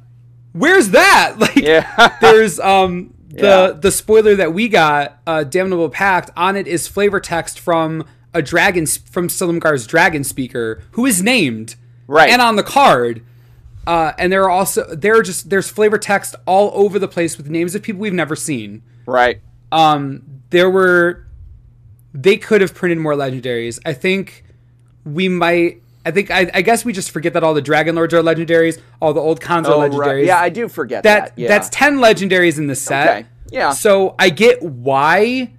Where's that? Like, there's the spoiler that we got, Damnable Pact, on it is flavor text from a dragon, from Silumgar's Dragon Speaker, who is named. Right. And on the card. And there's flavor text all over the place with names of people we've never seen. Right. They could have printed more legendaries. I guess we just forget that all the Dragon Lords are legendaries, all the old cons are legendaries. Right. Yeah, I do forget that. Yeah. That's 10 legendaries in the set. Okay. Yeah. So I get why,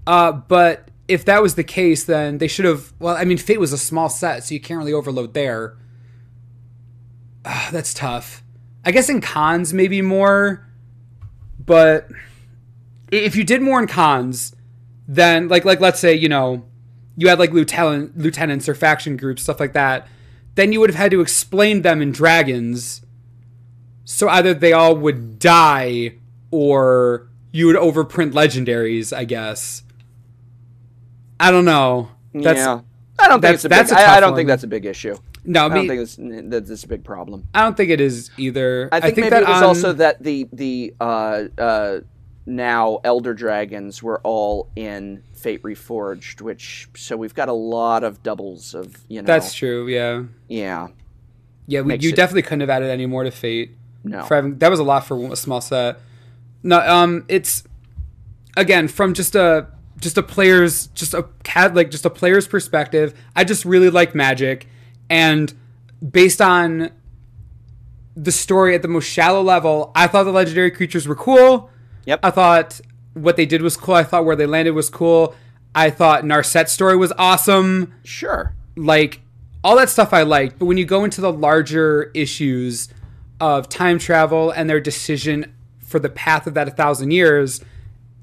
but if that was the case, then they should have, well, I mean, Fate was a small set, so you can't really overload there. That's tough. I guess in cons maybe more, but if you did more in cons, then like let's say, you know, you had like lieutenants or faction groups, stuff like that, then you would have had to explain them in Dragons. So either they all would die or you would overprint legendaries, I guess. I don't know. I don't think that's a big issue. No, I don't think that's a big problem. I don't think it is either. I think maybe it was also that the now Elder Dragons, we're all in Fate Reforged, so we've got a lot of doubles of, That's true, yeah. Yeah. Yeah, you definitely couldn't have added any more to Fate. No. That was a lot for a small set. No, it's, again, from just a player's perspective, I just really like Magic, and based on the story at the most shallow level, I thought the legendary creatures were cool. Yep. I thought what they did was cool. I thought where they landed was cool. I thought Narset's story was awesome. Sure. Like, all that stuff I liked. But when you go into the larger issues of time travel and their decision for the path of that 1,000 years,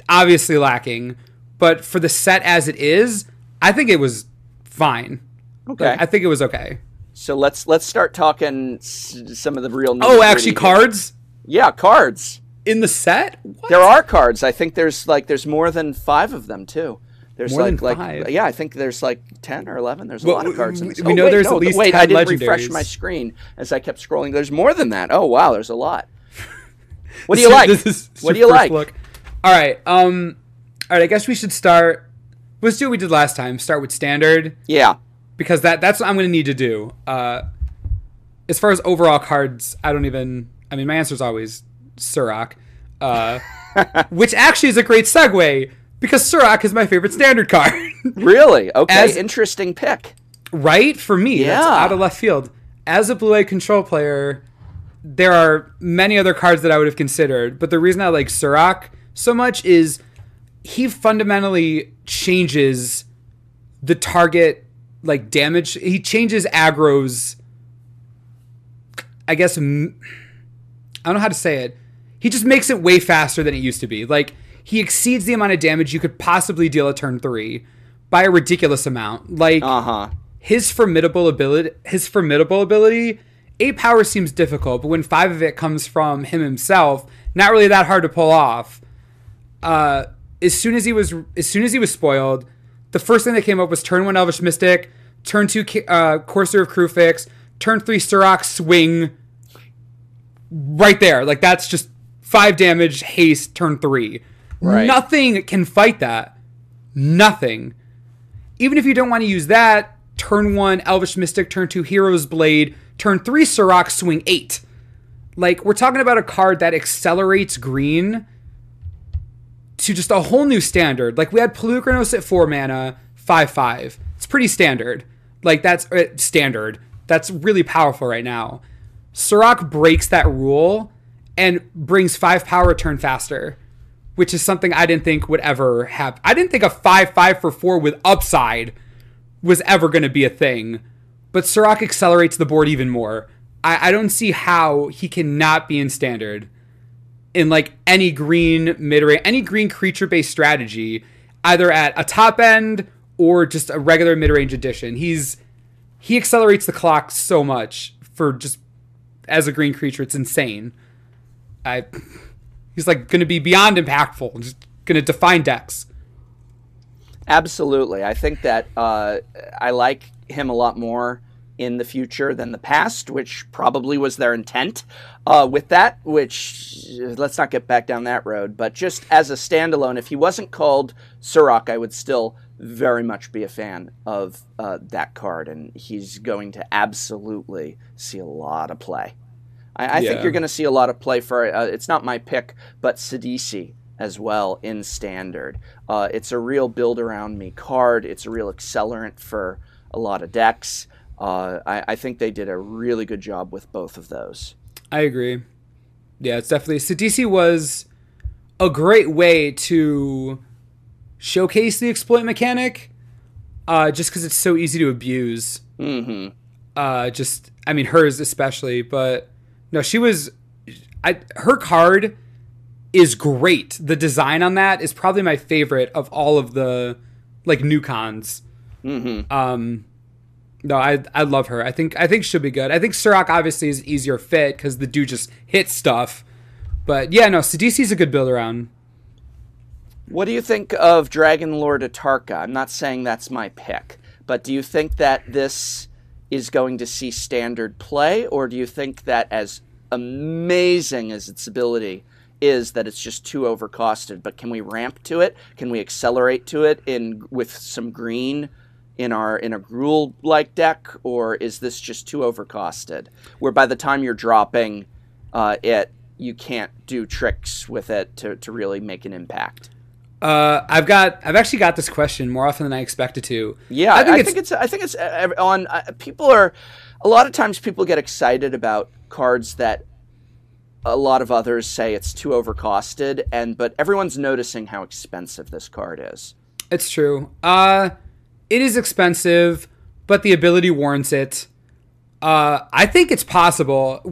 obviously lacking. But for the set as it is, I think it was fine. Okay. Like, I think it was okay. So let's start talking some of the real. Oh, actually, cards? Yeah, cards in the set. What? There are cards. I think there's more than 5 of them too. There's more than 5. Yeah, I think there's 10 or 11. There's a lot of cards. We know there's at least 10 I didn't legendaries. refresh my screen as I kept scrolling. There's more than that. Oh wow, there's a lot. What do you like? What do you like? Look. All right. I guess we should start. Let's do what we did last time. Start with standard. Yeah. Because that's what I'm going to need to do. As far as overall cards, my answer is always Surrak. Which actually is a great segue, because Surrak is my favorite standard card. Really? Okay, interesting pick. Right? For me, that's out of left field. As a blue-eye control player, there are many other cards that I would have considered, but the reason I like Surrak so much is he fundamentally changes the target damage. He changes aggro's, I guess, I don't know how to say it. He just makes it way faster than it used to be. He exceeds the amount of damage you could possibly deal at turn 3 by a ridiculous amount. His formidable ability, 8 power seems difficult, but when 5 of it comes from him himself, not really that hard to pull off. As soon as he was spoiled, the first thing that came up was turn 1 Elvish Mystic, turn 2 Courser of Krufix, turn 3 Surrak swing. Right there. That's just 5 damage, haste, turn 3. Right. Nothing can fight that. Nothing. Even if you don't want to use that, turn 1 Elvish Mystic, turn 2 Hero's Blade, turn 3 Surrak, swing 8. We're talking about a card that accelerates green to just a whole new standard. We had Pelukranos at 4 mana, 5/5. It's pretty standard. That's standard. That's really powerful right now. Surrak breaks that rule and brings 5 power a turn faster, which is something I didn't think would ever happen. I didn't think a 5/5 for 4 with upside was ever going to be a thing, but Surrak accelerates the board even more. I don't see how he cannot be in standard in any green mid-range, any green creature-based strategy, either at a top end or just a regular mid-range edition. He accelerates the clock so much for just as a green creature. It's insane. He's going to be beyond impactful, just going to define decks. Absolutely. I think that I like him a lot more in the future than the past, which probably was their intent with that, which let's not get back down that road. But just as a standalone, if he wasn't called Surrak, I would still very much be a fan of that card, and he's going to absolutely see a lot of play. I think you're going to see a lot of play for, it's not my pick, but Sidisi as well in standard. It's a real build-around-me card. It's a real accelerant for a lot of decks. I think they did a really good job with both of those. I agree. Yeah, it's definitely... Sidisi was a great way to showcase the exploit mechanic, just because it's so easy to abuse. Mm-hmm. Hers especially, but... No, she was... her card is great. The design on that is probably my favorite of all of the, new cons. Mm-hmm. No, I love her. I think she'll be good. I think Surrak obviously is an easier fit because the dude just hits stuff. But yeah, no, Sidisi's a good build around. What do you think of Dragon Lord Atarka? I'm not saying that's my pick, but do you think that this is going to see standard play, or do you think that as amazing as its ability is that it's just too overcosted. But can we ramp to it? Can we accelerate to it with some green in a Gruul like deck, or is this just too overcosted? Where by the time you're dropping it, you can't do tricks with it to really make an impact. I've actually got this question more often than I expected to. Yeah, I think it's on. A lot of times people get excited about cards that a lot of others say it's too overcosted, but everyone's noticing how expensive this card is. It's true. It is expensive, but the ability warrants it. I think it's possible.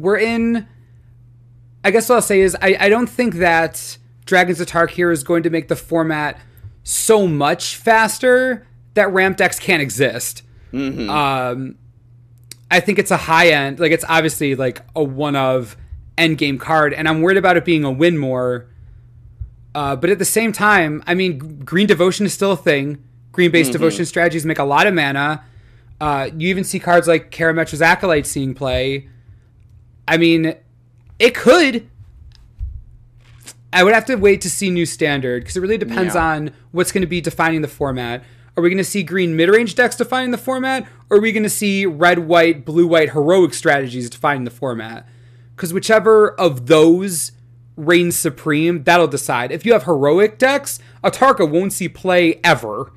I guess what I'll say is I don't think that Dragons of Tarkir is going to make the format so much faster that ramp decks can't exist. Mm-hmm. I think it's a high end, like it's obviously like a one of end game card, and I'm worried about it being a win more. But at the same time, I mean, green devotion is still a thing. Green based devotion strategies make a lot of mana. You even see cards like Karametra's Acolyte seeing play. I mean, it could. I would have to wait to see new standard because it really depends on what's going to be defining the format. Are we going to see green mid-range decks defining the format, or are we going to see red-white, blue-white heroic strategies defining the format? Because whichever of those reigns supreme, that'll decide. If you have heroic decks, Atarka won't see play ever.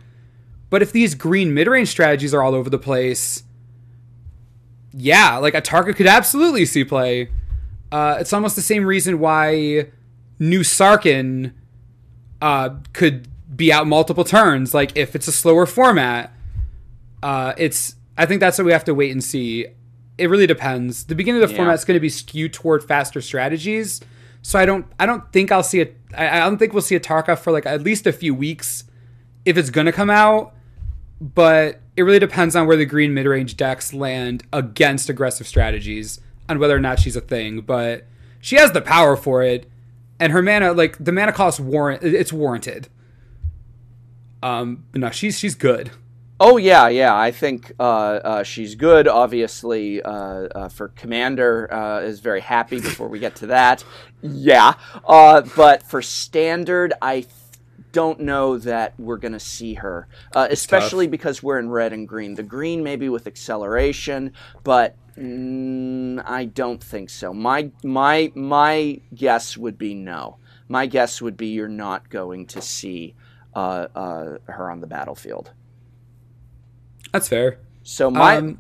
But if these green mid-range strategies are all over the place, yeah, like Atarka could absolutely see play. It's almost the same reason why New Sarkhan could be out multiple turns. Like if it's a slower format, I think that's what we have to wait and see. It really depends. The beginning of the format is going to be skewed toward faster strategies, so I don't think we'll see Atarka for like at least a few weeks if it's going to come out. But it really depends on where the green mid-range decks land against aggressive strategies on whether or not she's a thing. But she has the power for it, and her mana, like the mana cost it's warranted. No, she's good. Oh yeah. I think she's good. Obviously, for Commander is very happy. Before we get to that, but for Standard, I don't know that we're going to see her, especially because we're in red and green. The green maybe with acceleration, but I don't think so. My guess would be no. My guess would be you're not going to see her on the battlefield. That's fair. So go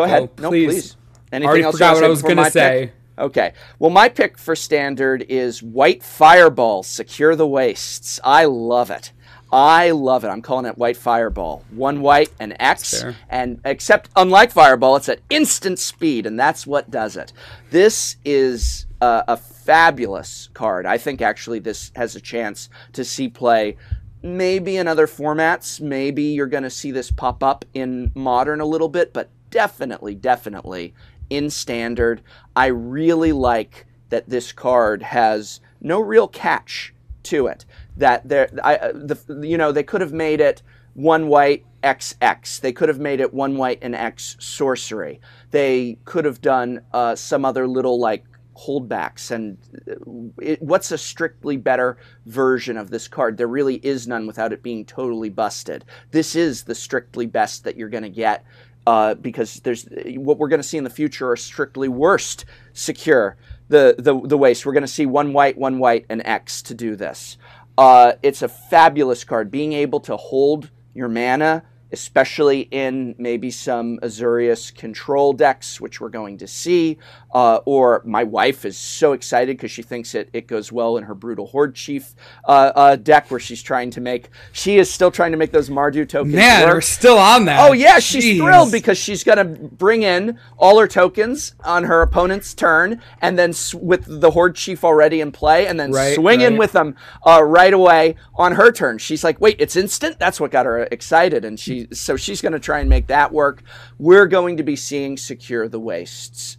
ahead. No, please. Anything else? Forgot what I was going to say. Pick? Okay. Well, my pick for Standard is White Fireball, Secure the Wastes. I love it. I'm calling it White Fireball. 1 white, an X, and except unlike Fireball, it's at instant speed, and that's what does it. This is a fabulous card. I think actually this has a chance to see play maybe in other formats. Maybe you're going to see this pop up in Modern a little bit, but definitely in Standard. I really like that this card has no real catch to it. That they could have made it 1 white XX. They could have made it 1 white and X sorcery. They could have done some other little like holdbacks. And what's a strictly better version of this card? There really is none without it being totally busted. This is the strictly best that you're going to get. Because there's what we're going to see in the future are strictly worst secure the waste. We're going to see 1 white, and X to do this. It's a fabulous card. Being able to hold your mana, especially in maybe some Azurius control decks, which we're going to see. Or my wife is so excited because she thinks it goes well in her Brutal Horde Chief deck, where she is still trying to make those Mardu tokens work. We're still on that. Oh yeah, she's thrilled because she's going to bring in all her tokens on her opponent's turn, and then with the Horde Chief already in play, and then swing in with them right away on her turn. She's like, wait, it's instant? That's what got her excited, and she's going to try and make that work. We're going to be seeing Secure the Wastes.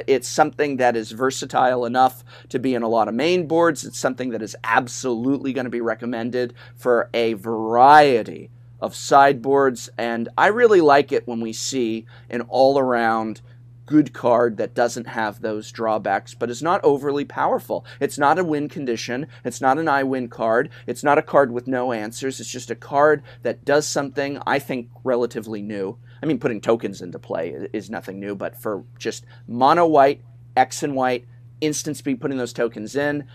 It's something that is versatile enough to be in a lot of main boards. It's something that is absolutely going to be recommended for a variety of sideboards, and I really like it when we see an all-around good card that doesn't have those drawbacks, but is not overly powerful. It's not a win condition. It's not an I win card. It's not a card with no answers. It's just a card that does something, I think, relatively new. I mean, putting tokens into play is nothing new, but for just mono white, X and white, instant speed, putting those tokens in,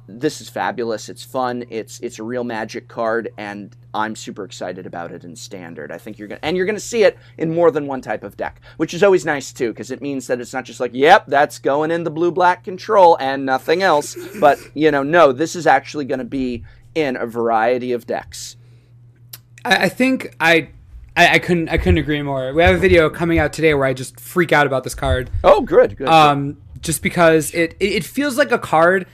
this is fabulous. It's fun. It's a real Magic card, and I'm super excited about it in Standard. I think you're gonna see it in more than one type of deck, which is always nice too, because it means that it's not just like, yep, that's going in the blue-black control and nothing else. But no, this is actually going to be in a variety of decks. I think I couldn't agree more. We have a video coming out today where I just freak out about this card. Oh, good. Just because it feels like a card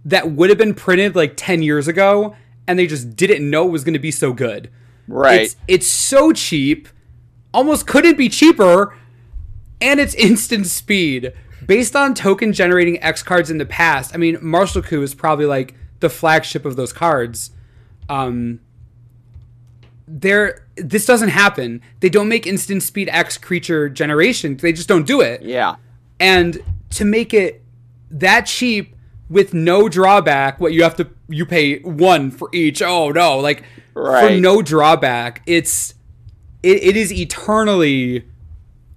that would have been printed like 10 years ago, and they just didn't know it was going to be so good. Right. It's so cheap, almost couldn't be cheaper, and it's instant speed. Based on token generating X cards in the past, I mean, Martial Coup is probably like the flagship of those cards. This doesn't happen. They don't make instant speed X creature generation. They just don't do it. Yeah. And to make it that cheap with no drawback, you pay 1 for each. Oh no, like right. For no drawback, it is eternally,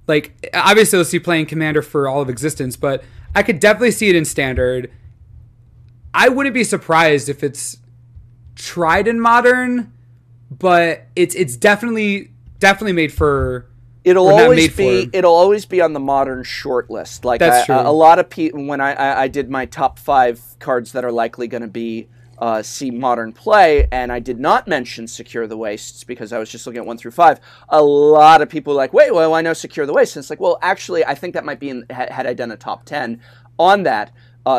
like, obviously let's see playing Commander for all of existence, but I could definitely see it in Standard. I wouldn't be surprised if it's tried in Modern, but it's definitely made for. It'll always be on the Modern short list. Like, that's true. A lot of people, when I did my top 5 cards that are likely going to be see Modern play, and I did not mention Secure the Wastes because I was just looking at 1 through 5. A lot of people were like, wait, well, I know Secure the Wastes. And it's like, well, actually, I think that might be had I done a top 10 on that.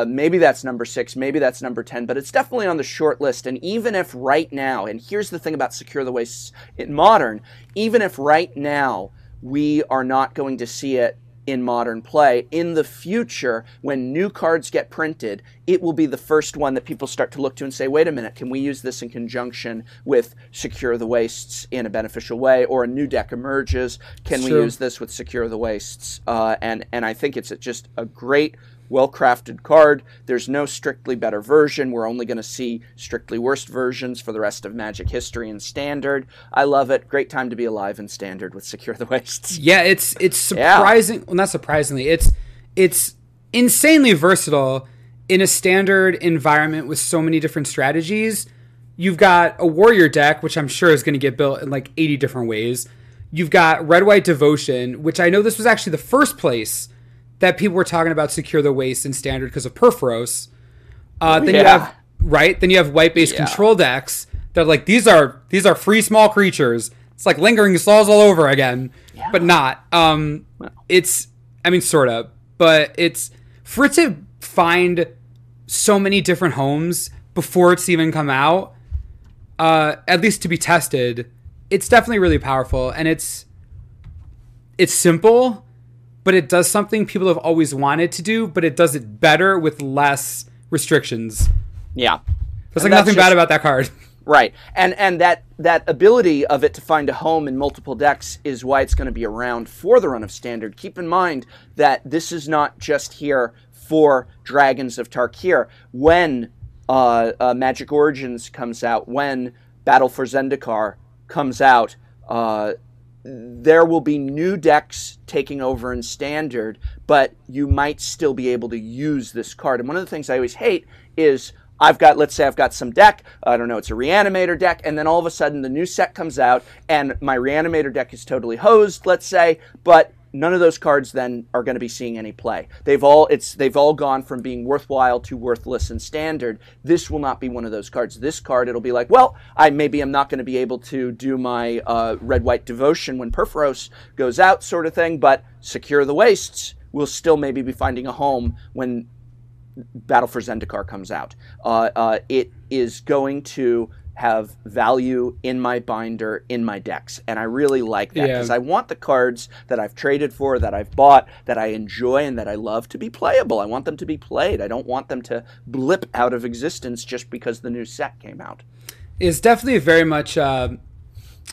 Maybe that's number 6, maybe that's number 10, but it's definitely on the short list. And even if right now, and here's the thing about Secure the Wastes in Modern, even if right now we are not going to see it in Modern play, in the future, when new cards get printed, it will be the first one that people start to look to and say, wait a minute, can we use this in conjunction with Secure the Wastes in a beneficial way? Or a new deck emerges, can we use this with Secure the Wastes? And I think it's just a great, well-crafted card. There's no strictly better version. We're only going to see strictly worst versions for the rest of Magic history in Standard. I love it. Great time to be alive in Standard with Secure the Wastes. Yeah, it's surprising. Yeah. Well, not surprisingly. It's insanely versatile in a Standard environment with so many different strategies. You've got a Warrior deck, which I'm sure is going to get built in like 80 different ways. You've got Red-White Devotion, which I know this was actually the first place that people were talking about Secure the Waste in Standard because of Perforos. Then you have white-based control decks that are like, these are free small creatures. It's like Lingering Souls all over again, but not. Sort of, but it's for it to find so many different homes before it's even come out, at least to be tested. It's definitely really powerful, and it's simple, but it does something people have always wanted to do, but it does it better with less restrictions. Yeah. There's like nothing bad about that card. Right. And that ability of it to find a home in multiple decks is why it's going to be around for the run of Standard. Keep in mind that this is not just here for Dragons of Tarkir. When Magic Origins comes out, when Battle for Zendikar comes out, there will be new decks taking over in Standard, but you might still be able to use this card. And one of the things I always hate is let's say I've got some deck, I don't know, it's a Reanimator deck, and then all of a sudden the new set comes out, and my Reanimator deck is totally hosed, let's say, but none of those cards then are going to be seeing any play. They've all gone from being worthwhile to worthless in Standard. This will not be one of those cards. This card, it'll be like, well, I'm not going to be able to do my Red-White Devotion when Perforos goes out, sort of thing, but Secure the Wastes will still maybe be finding a home when Battle for Zendikar comes out. It is going to have value in my binder, in my decks. And I really like that because I want the cards that I've traded for, that I've bought, that I enjoy and that I love to be playable. I want them to be played. I don't want them to blip out of existence just because the new set came out. It's definitely very much at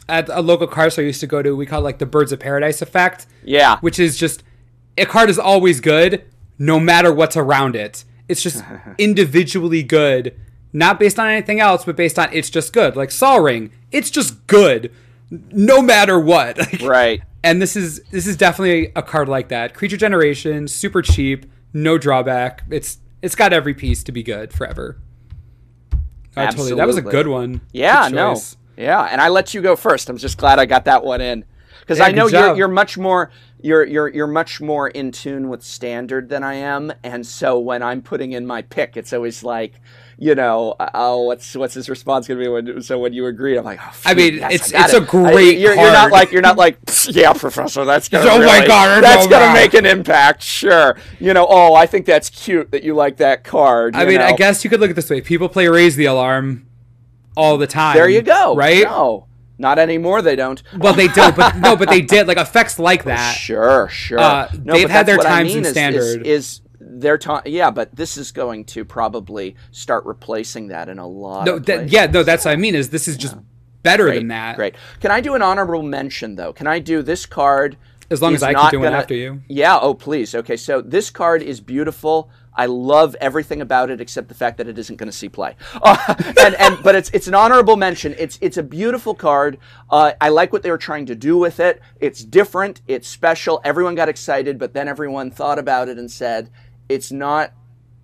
a local card store I used to go to, we call it like the Birds of Paradise effect. Yeah. Which is just a card is always good no matter what's around it. It's just individually good, not based on anything else, but based on it's just good. Like Sol Ring, it's just good no matter what. Right. And this is definitely a card like that. Creature generation, super cheap, no drawback. It's got every piece to be good forever. Absolutely. Totally. That was a good one. Yeah, good no. Yeah, and I let you go first. I'm just glad I got that one in. Because I know you're much more you're much more in tune with standard than I am, and so when I'm putting in my pick, it's always like, oh, what's his response gonna be when you agree? I'm like, oh, I mean, yes, it's a great. You're not like yeah, Professor, that's gonna that's gonna make an impact. Sure, oh, I think that's cute that you like that card. I mean, I guess you could look at it this way: people play Raise the Alarm all the time. There you go. Right? No. Not anymore, they don't. Well, they don't, but they did. Like, effects like that. Sure. They've had their times in Standard. Yeah, but this is going to probably start replacing that in a lot of places. That's what I mean, is this is just better than that. Great. Can I do an honorable mention, though? Can I do this card? As long as I keep doing it after you. Yeah, oh, please. Okay, so this card is beautiful. I love everything about it except the fact that it isn't going to see play. But it's an honorable mention. It's a beautiful card. I like what they were trying to do with it. It's different. It's special. Everyone got excited, but then everyone thought about it and said, it's not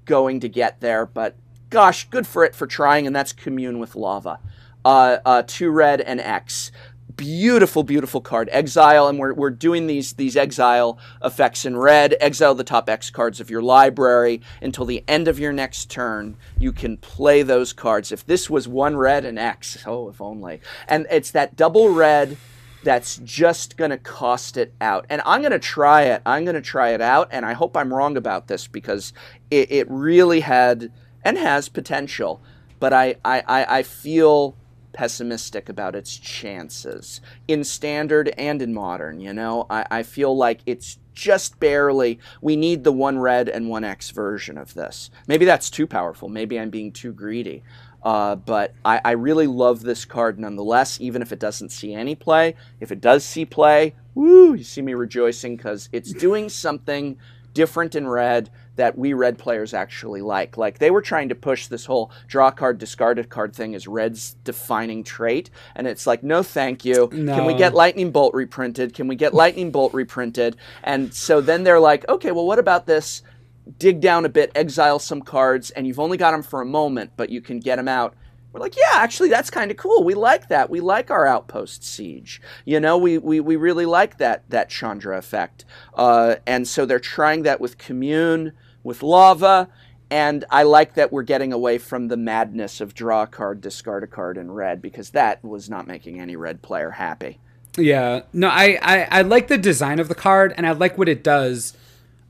going to get there, but gosh, good for it for trying, and that's Commune with Lava. 2 red and X. Beautiful, beautiful card. Exile, and we're doing these exile effects in red. Exile the top X cards of your library until the end of your next turn. You can play those cards. If this was 1 red and X, oh, if only. And it's that double red that's just going to cost it out. And I'm going to try it. I'm going to try it out, and I hope I'm wrong about this because it really had and has potential. But I feel pessimistic about its chances in Standard and in Modern. I feel like it's just barely. We need the 1 red and 1 X version of this. Maybe that's too powerful. Maybe I'm being too greedy. But I really love this card nonetheless, even if it doesn't see any play. If it does see play, woo, you see me rejoicing because it's doing something different in red that we red players actually like. Like, they were trying to push this whole draw a card, discard a card thing as red's defining trait, and it's like, no thank you. No. Can we get Lightning Bolt reprinted? And so then they're like, okay, well, what about this? Dig down a bit, exile some cards, and you've only got them for a moment, but you can get them out. We're like, yeah, actually, that's kind of cool. We like that. We like our Outpost Siege. We really like that Chandra effect. And so they're trying that with Commune, with Lava, and I like that we're getting away from the madness of draw a card, discard a card in red, because that was not making any red player happy. Yeah. No, I like the design of the card, and I like what it does.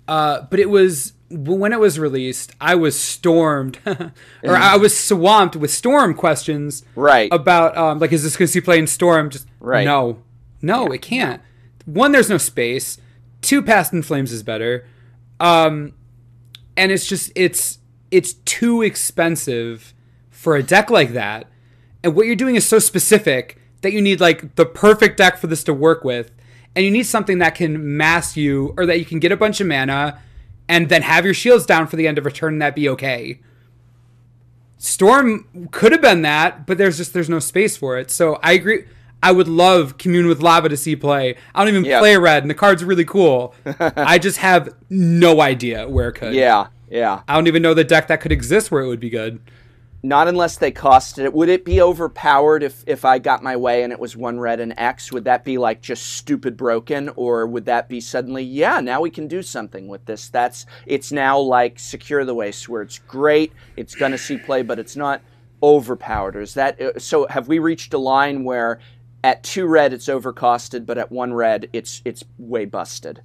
But it was, when it was released, I was stormed, or I was swamped with Storm questions. Right. About, like, is this going to see play in Storm? Just, right. No, it can't. 1, there's no space. 2, Past in Flames is better. And it's just, it's too expensive for a deck like that. And what you're doing is so specific that you need, like, the perfect deck for this to work with. And you need something that can mass you, or that you can get a bunch of mana and then have your shields down for the end of a turn and that be okay. Storm could have been that, but there's no space for it. So I agree. I would love Commune with Lava to see play. I don't even play red, and the card's really cool. I just have no idea where it could. Yeah. I don't even know the deck that could exist where it would be good. Not unless they costed it. Would it be overpowered if I got my way and it was 1 red and X? Would that be like just stupid broken? Or would that be suddenly, yeah, now we can do something with this? It's now like Secure the Waste, where it's great, it's going to see play, but it's not overpowered. Or is that, so have we reached a line where at 2 red it's overcosted, but at 1 red it's way busted?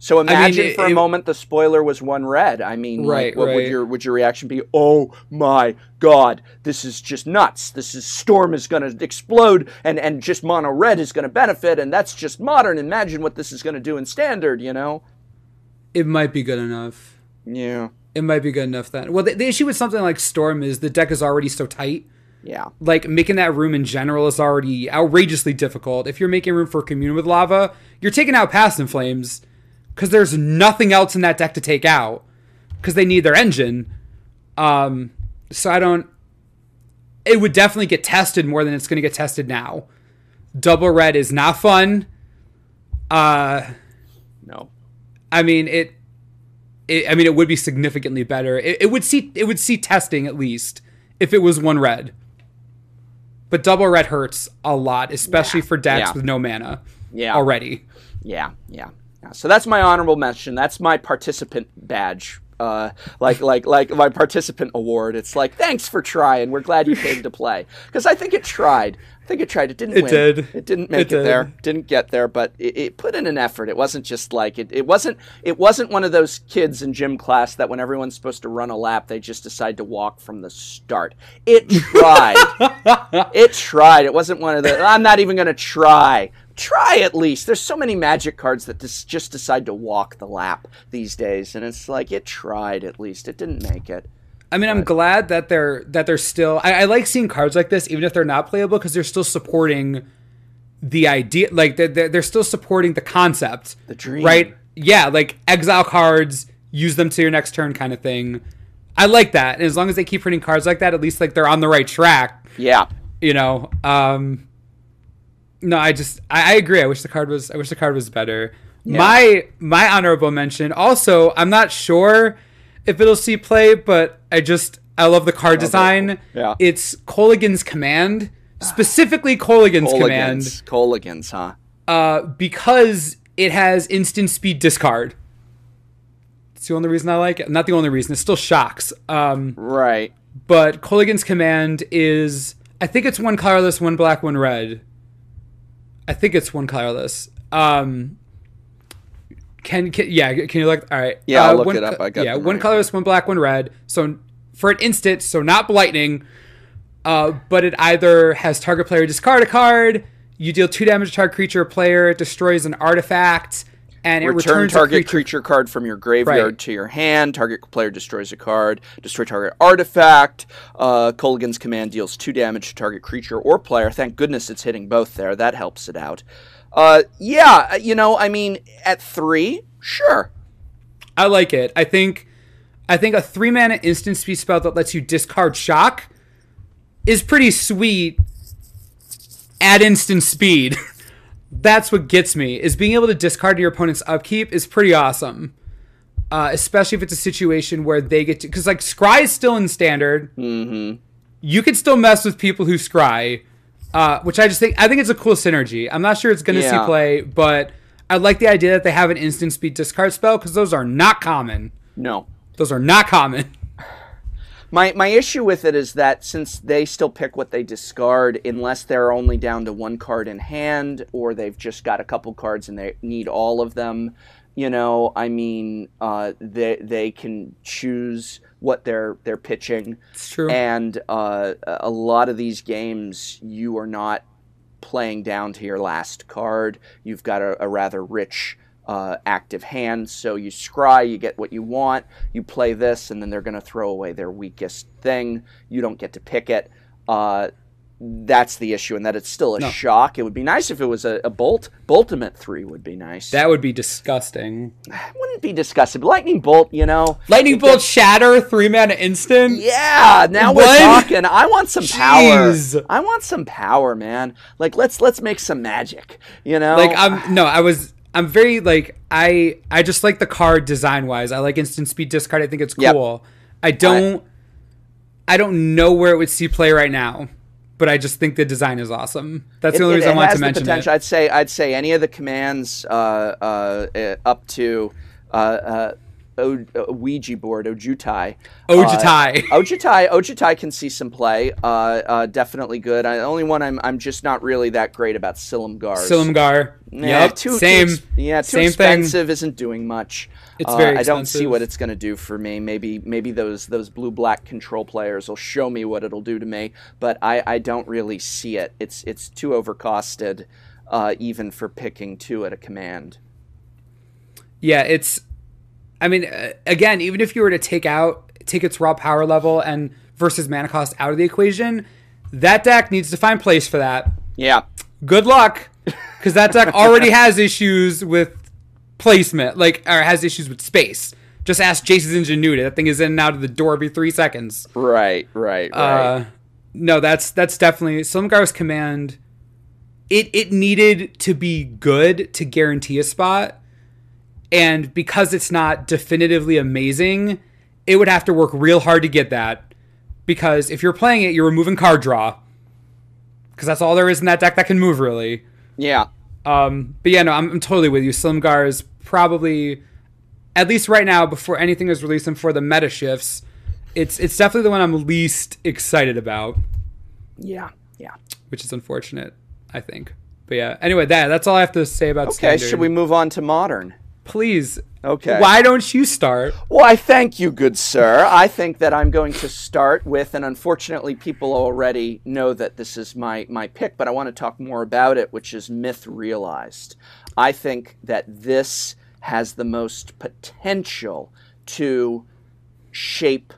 So imagine for a moment the spoiler was 1 red. I mean, right, what would your reaction be? Oh my God, this is just nuts. Storm is going to explode, and just mono red is going to benefit, and that's just Modern. Imagine what this is going to do in Standard. It might be good enough. Yeah, it might be good enough then. Well, the issue with something like Storm is the deck is already so tight. Yeah. Like, making that room in general is already outrageously difficult. If you're making room for Commune with Lava, you're taking out Past in Flames because there's nothing else in that deck to take out because they need their engine. So I don't... It would definitely get tested more than it's going to get tested now. Double red is not fun. No. I mean, it would be significantly better. It would see testing at least if it was one red. But double red hurts a lot, especially for decks with no mana already. Yeah. So that's my honorable mention. That's my participant badge. Like my participant award. It's like, thanks for trying. We're glad you came to play. Because I think it tried. It didn't win. It didn't make it there. Didn't get there, but it put in an effort. It wasn't just like it wasn't one of those kids in gym class that when everyone's supposed to run a lap, they just decide to walk from the start. It tried. It tried. It wasn't one of the, I'm not even going to try. Try at least. There's so many Magic cards that just decide to walk the lap these days, and it's like, it tried at least. It didn't make it. I mean, I'm glad that they're still... I like seeing cards like this, even if they're not playable, because they're still supporting the idea. Like, they're still supporting the concept. The dream. Right? Yeah, like, exile cards, use them to your next turn kind of thing. I like that. And as long as they keep printing cards like that, at least, like, they're on the right track. Yeah. You know? No, I agree. I wish the card was better. Yeah. My honorable mention, also, I'm not sure if it'll see play, but I love the card design. Yeah. It's Kolaghan's Command, specifically Kolaghan's Command. Kolaghan's, huh? Because it has instant speed discard. It's the only reason I like it. Not the only reason. It still shocks. Right. But Kolaghan's Command is, I think it's one colorless, one black, one red. I think it's one colorless. Can you look? All right. Yeah, I'll look it up. I got one colorless, one black, one red. So for an instant, so not Blightning, but it either has target player discard a card, you deal 2 damage to target creature or player, it destroys an artifact, and it returns target creature card from your graveyard to your hand. Target player destroys a card. Destroy target artifact. Kolaghan's Command deals 2 damage to target creature or player. Thank goodness it's hitting both there. That helps it out. I mean, at 3, sure. I like it. I think a 3-mana instant speed spell that lets you discard shock is pretty sweet at instant speed. That's what gets me, is being able to discard your opponent's upkeep is pretty awesome. Especially if it's a situation where they get to... Because, like, Scry is still in Standard. Mm-hmm. You can still mess with people who Scry, which I think it's a cool synergy. I'm not sure it's going to see play, but I like the idea that they have an instant speed discard spell, because those are not common. No. Those are not common. My issue with it is that since they still pick what they discard, unless they're only down to 1 card in hand, or they've just got a couple cards and they need all of them, they can choose what they're pitching. It's true. And a lot of these games, you are not playing down to your last card. You've got a rather rich active hand, so you scry, you get what you want, you play this, and then they're going to throw away their weakest thing. You don't get to pick it. That's the issue, and that it's still a shock. It would be nice if it was a Bolt. Boltimate 3 would be nice. That would be disgusting. Wouldn't be disgusting. Lightning Bolt, Lightning Bolt Shatter, 3-mana instant? Yeah, now we're talking. I want some power. I want some power, man. Like, let's make some magic, Like, I'm very, like, I just like the card design-wise. I like instant speed discard. I think it's cool. Yep. I don't know where it would see play right now, but I just think the design is awesome. That's the only reason I want to mention it. I'd say any of the commands up to Ouija board, Ojutai. Ojutai can see some play. Definitely good. The only one I'm just not really that great about Silumgar. Yeah, same. Too expensive. Isn't doing much. It's very expensive. I don't see what it's going to do for me. Maybe those blue-black control players will show me what it'll do to me, but I don't really see it. It's too overcosted, even for picking 2 at a command. Yeah, again, even if you were to take its raw power level and versus mana cost out of the equation, that deck needs to find place for that. Yeah. Good luck, because that deck already has issues with placement, or has issues with space. Just ask Jason's Ingenuity. That thing is in and out of the door every 3 seconds. Right. No, that's definitely Silumgar's Command. It needed to be good to guarantee a spot, and because it's not definitively amazing, it would have to work real hard to get that. Because if you're playing it, you're removing card draw, because that's all there is in that deck that can move, really. Yeah. But yeah, no, I'm totally with you. Silumgar is probably, at least right now, before anything is released and before the meta shifts, it's definitely the one I'm least excited about. Yeah. Which is unfortunate, I think. But yeah, anyway, that's all I have to say about Standard. Okay, should we move on to Modern? Please. Okay. Why don't you start? Why, thank you, good sir. I think that I'm going to start with, and unfortunately people already know that this is my pick, but I want to talk more about it, which is Myth Realized. I think that this has the most potential to shape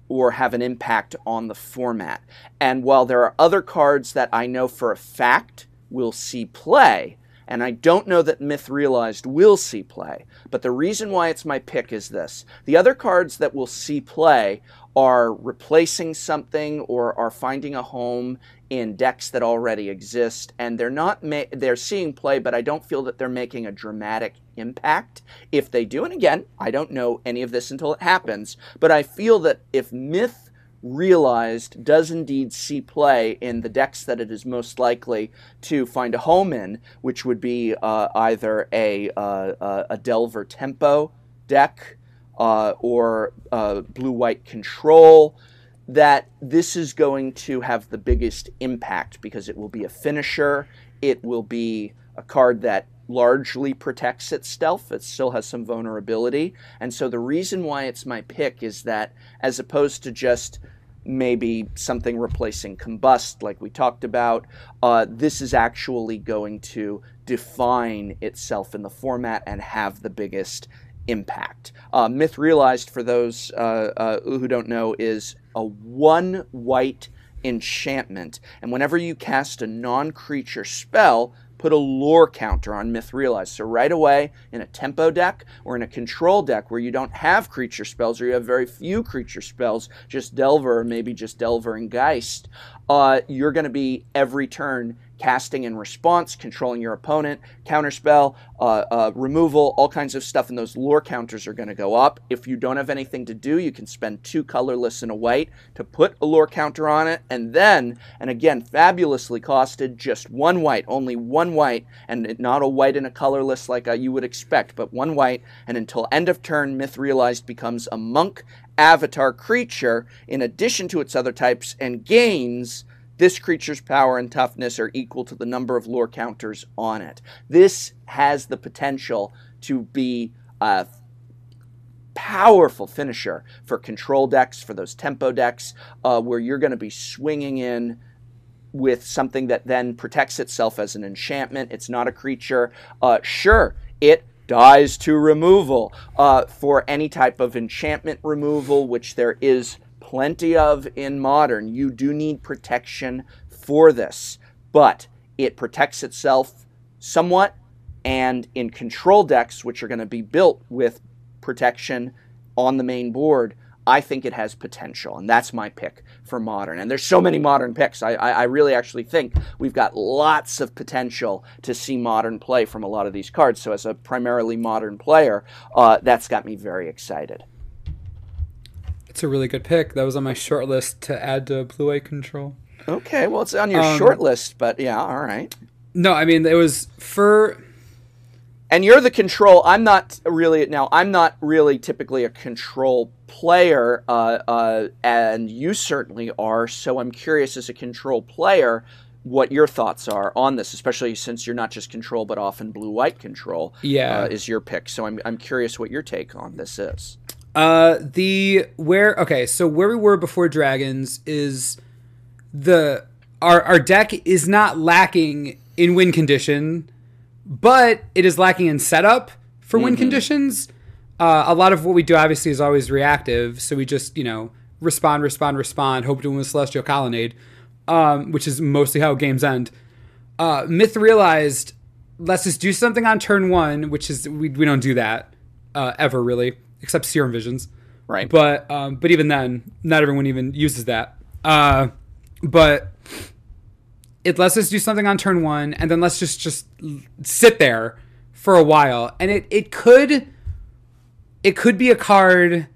or have an impact on the format. And while there are other cards that I know for a fact will see play, and I don't know that Myth Realized will see play, but the reason why it's my pick is this. The other cards that will see play are replacing something or are finding a home in decks that already exist, and they're seeing play, but I don't feel that they're making a dramatic impact. If they do, and again, I don't know any of this until it happens, but I feel that if Myth Realized does indeed see play in the decks that it is most likely to find a home in, which would be either a Delver Tempo deck or blue-white control, that this is going to have the biggest impact because it will be a finisher. It will be a card that largely protects itself. It still has some vulnerability. And so the reason why it's my pick is that, as opposed to just maybe something replacing Combust like we talked about, this is actually going to define itself in the format and have the biggest impact. Myth Realized, for those who don't know, is a 1-white enchantment, and whenever you cast a non-creature spell, put a lore counter on Myth Realized. So right away, in a tempo deck or in a control deck where you don't have creature spells or you have very few creature spells, just Delver or maybe just Delver and Geist, you're going to be every turn casting in response, controlling your opponent, counterspell, removal, all kinds of stuff, and those lore counters are going to go up. If you don't have anything to do, you can spend 2 colorless and a white to put a lore counter on it, and then, and again, fabulously costed, just 1 white, only 1 white, and not a white and a colorless like you would expect, but 1 white, and until end of turn, Myth Realized becomes a monk avatar creature in addition to its other types, and gains this creature's power and toughness are equal to the number of lore counters on it. This has the potential to be a powerful finisher for control decks, for those tempo decks, where you're going to be swinging in with something that then protects itself as an enchantment. It's not a creature. Sure, it dies to removal for any type of enchantment removal, which there is plenty of in Modern. You do need protection for this, but it protects itself somewhat, and in control decks, which are going to be built with protection on the main board, I think it has potential, and that's my pick for Modern. And there's so many Modern picks. I really actually think we've got lots of potential to see Modern play from a lot of these cards. So as a primarily Modern player, that's got me very excited. It's a really good pick. That was on my short list to add to blue-white control. Okay, well, it's on your short list, but yeah, all right. No, I mean, it was for... And you're the control. I'm not really typically a control player, and you certainly are, so I'm curious as a control player what your thoughts are on this, especially since you're not just control, but often blue-white control is your pick. So I'm curious what your take on this is. So where we were before Dragons is our deck is not lacking in win condition, but it is lacking in setup for win conditions. A lot of what we do obviously is always reactive, so we just respond, hope to win with Celestial Colonnade. which is mostly how games end. Myth Realized lets us do something on turn 1, which is we don't do that ever really, except Serum Visions. Right. But even then, not everyone even uses that. But it lets us do something on turn 1, and then let's just sit there for a while. And it could be a card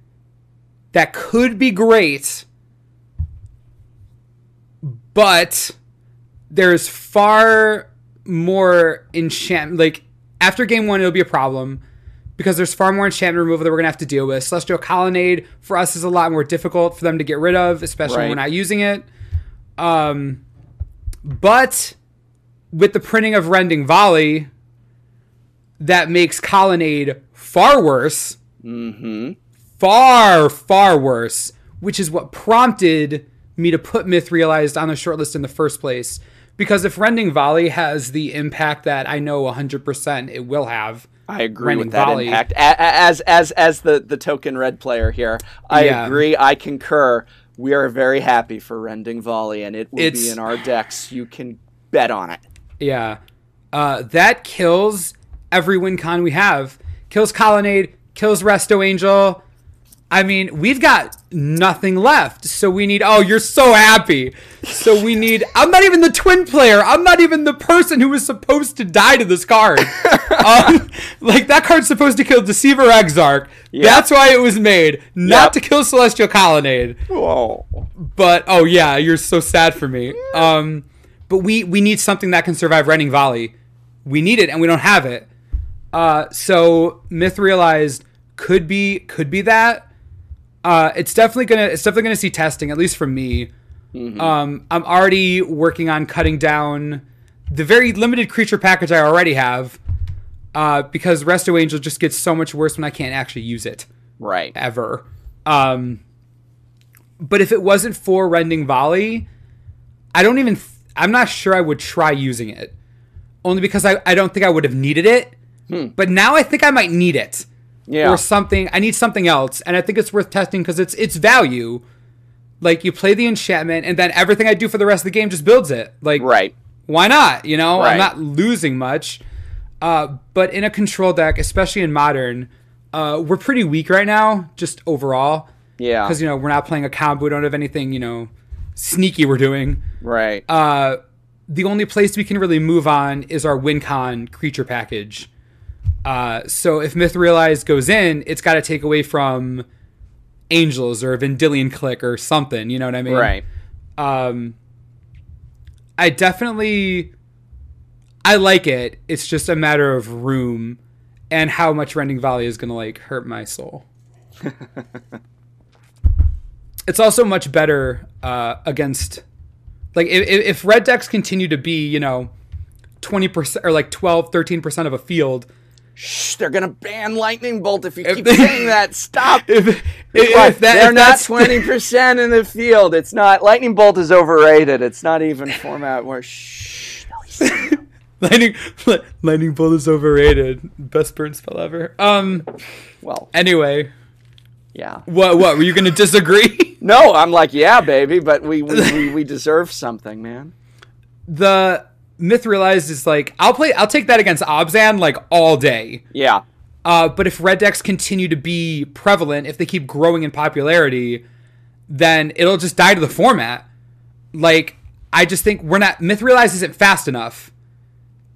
that could be great, but there's far more enchantment. Like, after game 1, it'll be a problem because there's far more enchantment removal that we're going to have to deal with. Celestial Colonnade, for us, is a lot more difficult for them to get rid of, especially when we're not using it. But with the printing of Rending Volley, that makes Colonnade far worse. Mm-hmm. Far, far worse, which is what prompted me to put Myth Realized on the shortlist in the first place. Because if Rending Volley has the impact that I know 100% it will have, I agree Rending with that Volley, impact. As the token red player here, I agree. I concur. We are very happy for Rending Volley, and it will be in our decks. You can bet on it. Yeah, that kills every win con we have. Kills Colonnade. Kills Resto Angel. I mean, we've got nothing left. So we need... Oh, you're so happy. So we need... I'm not even the twin player. I'm not even the person who was supposed to die to this card. Like, that card's supposed to kill Deceiver Exarch. Yep. That's why it was made. Not to kill Celestial Colonnade. Whoa. But, oh yeah, you're so sad for me. But we need something that can survive Rending Volley. We need it, and we don't have it. So Myth Realized could be that. It's definitely gonna see testing, at least from me. Mm-hmm. I'm already working on cutting down the very limited creature package I already have, because Resto Angel just gets so much worse when I can't actually use it. Right. Ever. But if it wasn't for Rending Volley, I'm not sure I would try using it. Only because I don't think I would have needed it. But now I think I might need it. Yeah. Or something. I need something else. And I think it's worth testing because it's value. Like, you play the enchantment, and then everything I do for the rest of the game just builds it. Like, right. Why not? You know? Right. I'm not losing much. But in a control deck, especially in Modern, we're pretty weak right now, just overall. Yeah. Because, we're not playing a combo. We don't have anything, sneaky we're doing. Right. The only place we can really move on is our WinCon creature package. So if Myth Realized goes in, it's got to take away from Angels or Vendilion Click or something, you know what I mean? Right. I like it. It's just a matter of room and how much Rending Volley is going to hurt my soul. It's also much better against, if red decks continue to be, 20% or 12, 13% of a field. Shh, they're going to ban Lightning Bolt if you keep saying that. Stop. They're not 20% in the field. It's not. Lightning Bolt is overrated. It's not even format where, shh. Lightning Bolt is overrated. Best burn spell ever. Well. Anyway. Yeah. What? Were you going to disagree? No, I'm yeah, baby, but we deserve something, man. The Myth Realized is I'll take that against Obzan all day. Yeah. But if red decks continue to be prevalent, if they keep growing in popularity, then it'll just die to the format. I just think Myth Realized isn't fast enough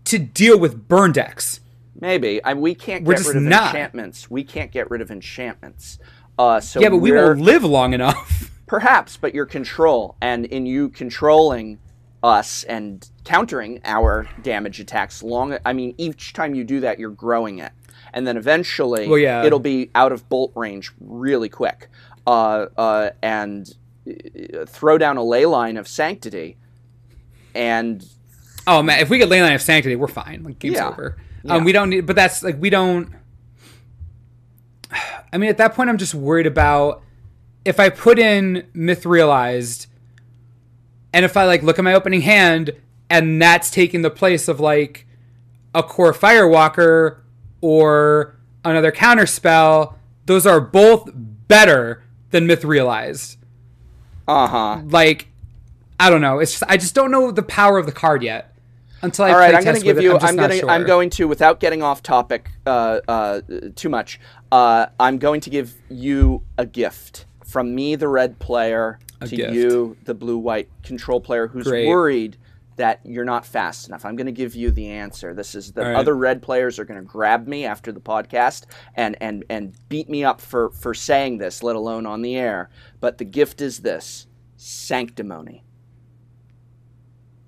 to deal with burn decks. Maybe. We can't get rid of enchantments. We can't get rid of enchantments. So yeah, but we won't live long enough. Perhaps, but your control, and in you controlling us and countering our damage attacks each time you do that, you're growing it. And then eventually it'll be out of bolt range really quick. And throw down a Leyline of Sanctity. And oh man, if we get Leyline of Sanctity, we're fine. Game's over. Yeah. We don't need, but that's we don't. I mean, at that point, I'm just worried about if I put in Myth Realized, and if I look at my opening hand, and that's taking the place of a Core Firewalker or another counter spell, those are both better than Myth Realized. I don't know. It's just, I just don't know the power of the card yet. Until I All right, play I'm going to test give with you. it, I'm going to, without getting off topic too much. I'm going to give you a gift from me, the red player, to you, the blue-white control player, who's worried that you're not fast enough. I'm going to give you the answer. This is the other red players are going to grab me after the podcast and beat me up for saying this, let alone on the air. But the gift is this: Sanctimony.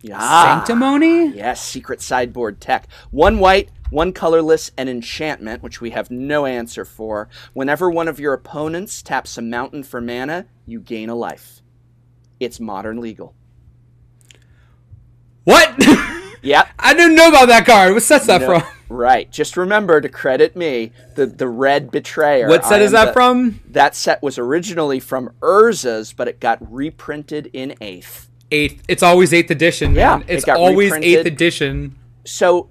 Sanctimony? Yes, secret sideboard tech. 1 white, 1 colorless, and enchantment, which we have no answer for. Whenever one of your opponents taps a mountain for mana, you gain a life. It's modern legal. What? Yep. I didn't know about that card. What set's that from? Right. Just remember to credit me, the red betrayer. What set is that from? That set was originally from Urza's, but it got reprinted in 8th. 8th. It's always 8th edition, man. Yeah, it's always reprinted. 8th edition. So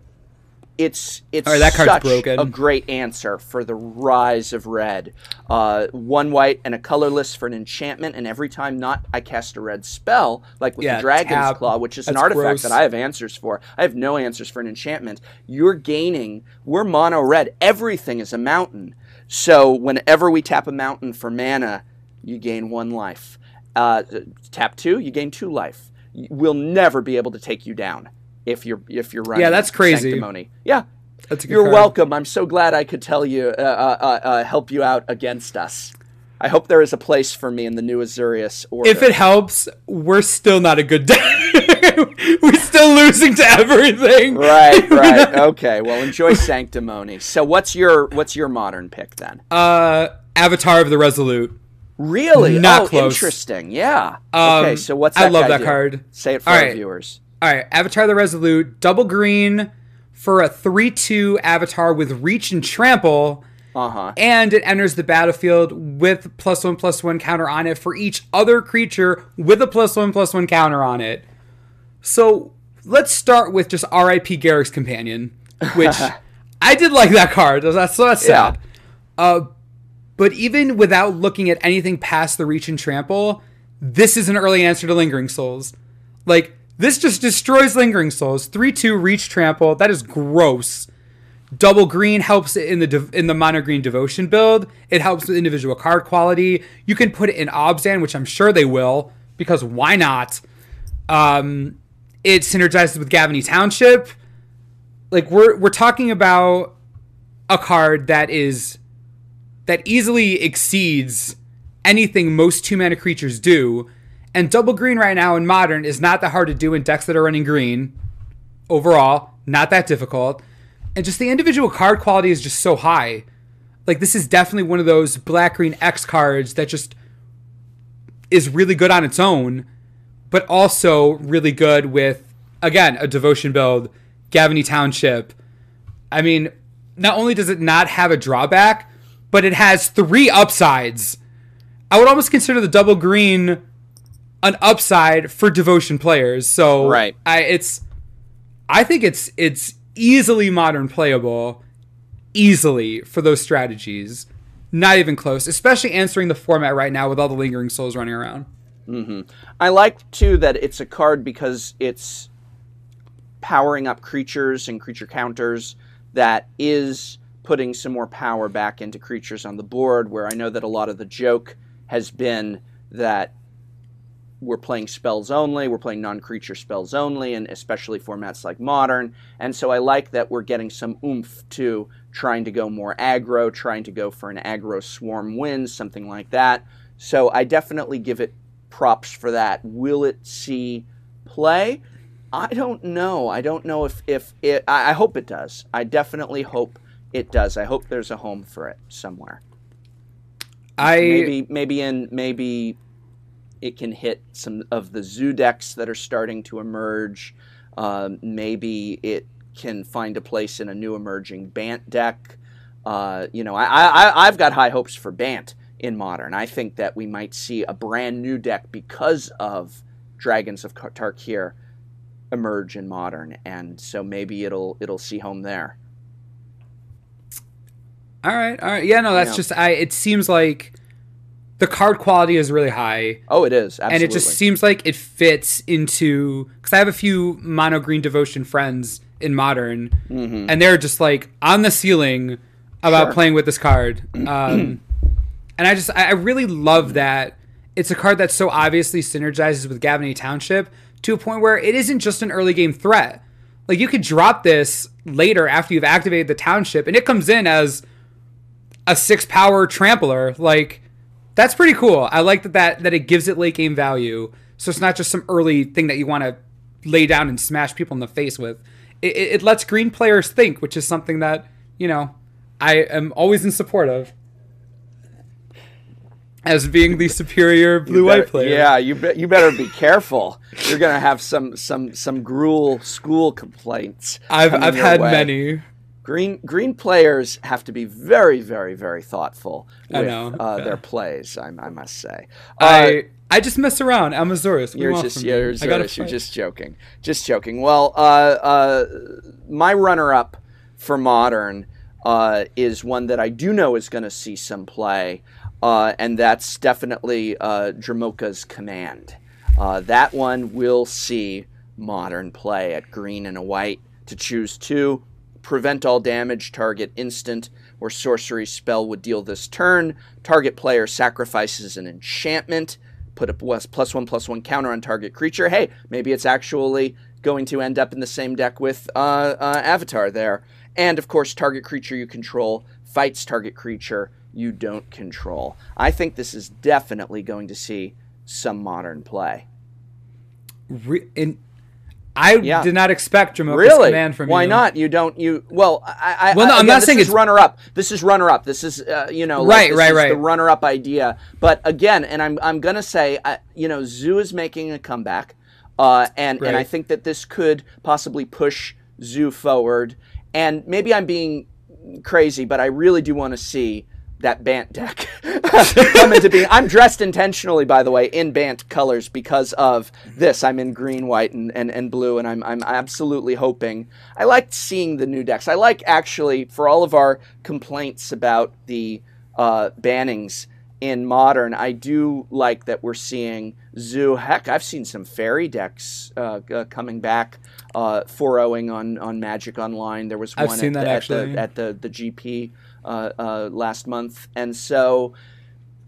it's that card's such broken. A great answer for the rise of red. 1 white and a colorless for an enchantment, and every time I cast a red spell, like with the Dragon's Claw, which is an artifact that I have answers for. I have no answers for an enchantment. We're mono red. Everything is a mountain. So whenever we tap a mountain for mana, you gain 1 life. Tap 2, you gain 2 life. We'll never be able to take you down if you're running. Yeah, that's crazy. Sanctimony. Yeah, that's a good You're card. welcome. I'm so glad I could tell you, help you out against us. I hope there is a place for me in the new Azurius order. If it helps, we're still not a good deck. We're still losing to everything. Right. Okay. Well, enjoy Sanctimony. So, what's your modern pick then? Avatar of the Resolute. Really? Not close. Interesting. Yeah. Okay. So what's that? I love that card. Say it for our viewers. All right. Avatar of the Resolute, double green for a 3/2 Avatar with reach and trample. And it enters the battlefield with +1/+1 counter on it for each other creature with a +1/+1 counter on it. So let's start with just R.I.P. Garrick's Companion, which I did like that card. That's sad. But even without looking at anything past the reach and trample, this is an early answer to Lingering Souls. Like, this just destroys Lingering Souls. 3/2 reach trample. That is gross. Double green helps in the mono green devotion build. It helps with individual card quality. You can put it in Obzan, which I'm sure they will, because why not? It synergizes with Gavany Township. Like, we're talking about a card that easily exceeds anything most 2-mana creatures do. And double green right now in Modern is not that hard to do in decks that are running green. Overall, not that difficult. And just the individual card quality is just so high. Like, this is definitely one of those black-green X cards that just is really good on its own, but also really good with, again, a devotion build, Gavany Township. I mean, not only does it not have a drawback, but it has 3 upsides. I would almost consider the double green an upside for devotion players. So right. I think it's easily Modern playable, easily for those strategies. Not even close, especially answering the format right now with all the Lingering Souls running around. Mm-hmm. I like, too, that it's a card because it's powering up creatures and creature counters that is putting some more power back into creatures on the board, where I know that a lot of the joke has been that we're playing spells only, we're playing non-creature spells only, and especially formats like Modern. And so I like that we're getting some oomph to trying to go more aggro, trying to go for an aggro swarm win, something like that. So I definitely give it props for that. Will it see play? I don't know. I don't know if it... I hope it does. I definitely hope it does. I hope there's a home for it somewhere. Maybe it can hit some of the zoo decks that are starting to emerge. Maybe it can find a place in a new emerging Bant deck. I've got high hopes for Bant in Modern. I think that we might see a brand new deck because of Dragons of Tarkir emerge in Modern, and so maybe it'll see home there. All right. Yeah, no, that's just it seems like the card quality is really high. Oh, it is. Absolutely. And it just seems like it fits into, because I have a few mono green devotion friends in Modern, and they're just like on the ceiling about playing with this card. And I really love that it's a card that so obviously synergizes with Gavany Township to a point where it isn't just an early game threat. Like, you could drop this later after you've activated the Township, and it comes in as a 6-power trampler. Like, that's pretty cool. I like that it gives it late game value, so it's not just some early thing that you want to lay down and smash people in the face with. It lets green players think, which is something that, you know, I am always in support of as being the superior blue-white player. Yeah, you better be careful. You're gonna have some gruel school complaints. I've had many. Green players have to be very, very, very thoughtful with their plays. I must say. I just mess around. I'm Azorus. You're just joking. Just joking. Well, my runner-up for Modern is one that I do know is going to see some play, and that's definitely Dramoka's Command. That one will see Modern play at green and a white to choose 2. Prevent all damage, target instant or sorcery spell would deal this turn. Target player sacrifices an enchantment. Put a +1/+1 counter on target creature. Hey, maybe it's actually going to end up in the same deck with Avatar there. And, of course, target creature you control fights target creature you don't control. I think this is definitely going to see some Modern play. I did not expect Dramoka's Command from you. Why not? You don't. Well, I'm not saying it's runner-up. This is runner-up. This is right. The runner-up idea. But again, and I'm gonna say, Zoo is making a comeback, and I think that this could possibly push Zoo forward. And maybe I'm being crazy, but I really do want to see that Bant deck come into being. I'm dressed intentionally, by the way, in Bant colors because of this. I'm in green, white, and blue, and I'm absolutely hoping. I like seeing the new decks. I like, actually, for all of our complaints about the bannings in Modern, I do like that we're seeing Zoo. Heck, I've seen some fairy decks coming back, 4-0ing on Magic Online. There was one at the GP last month, and so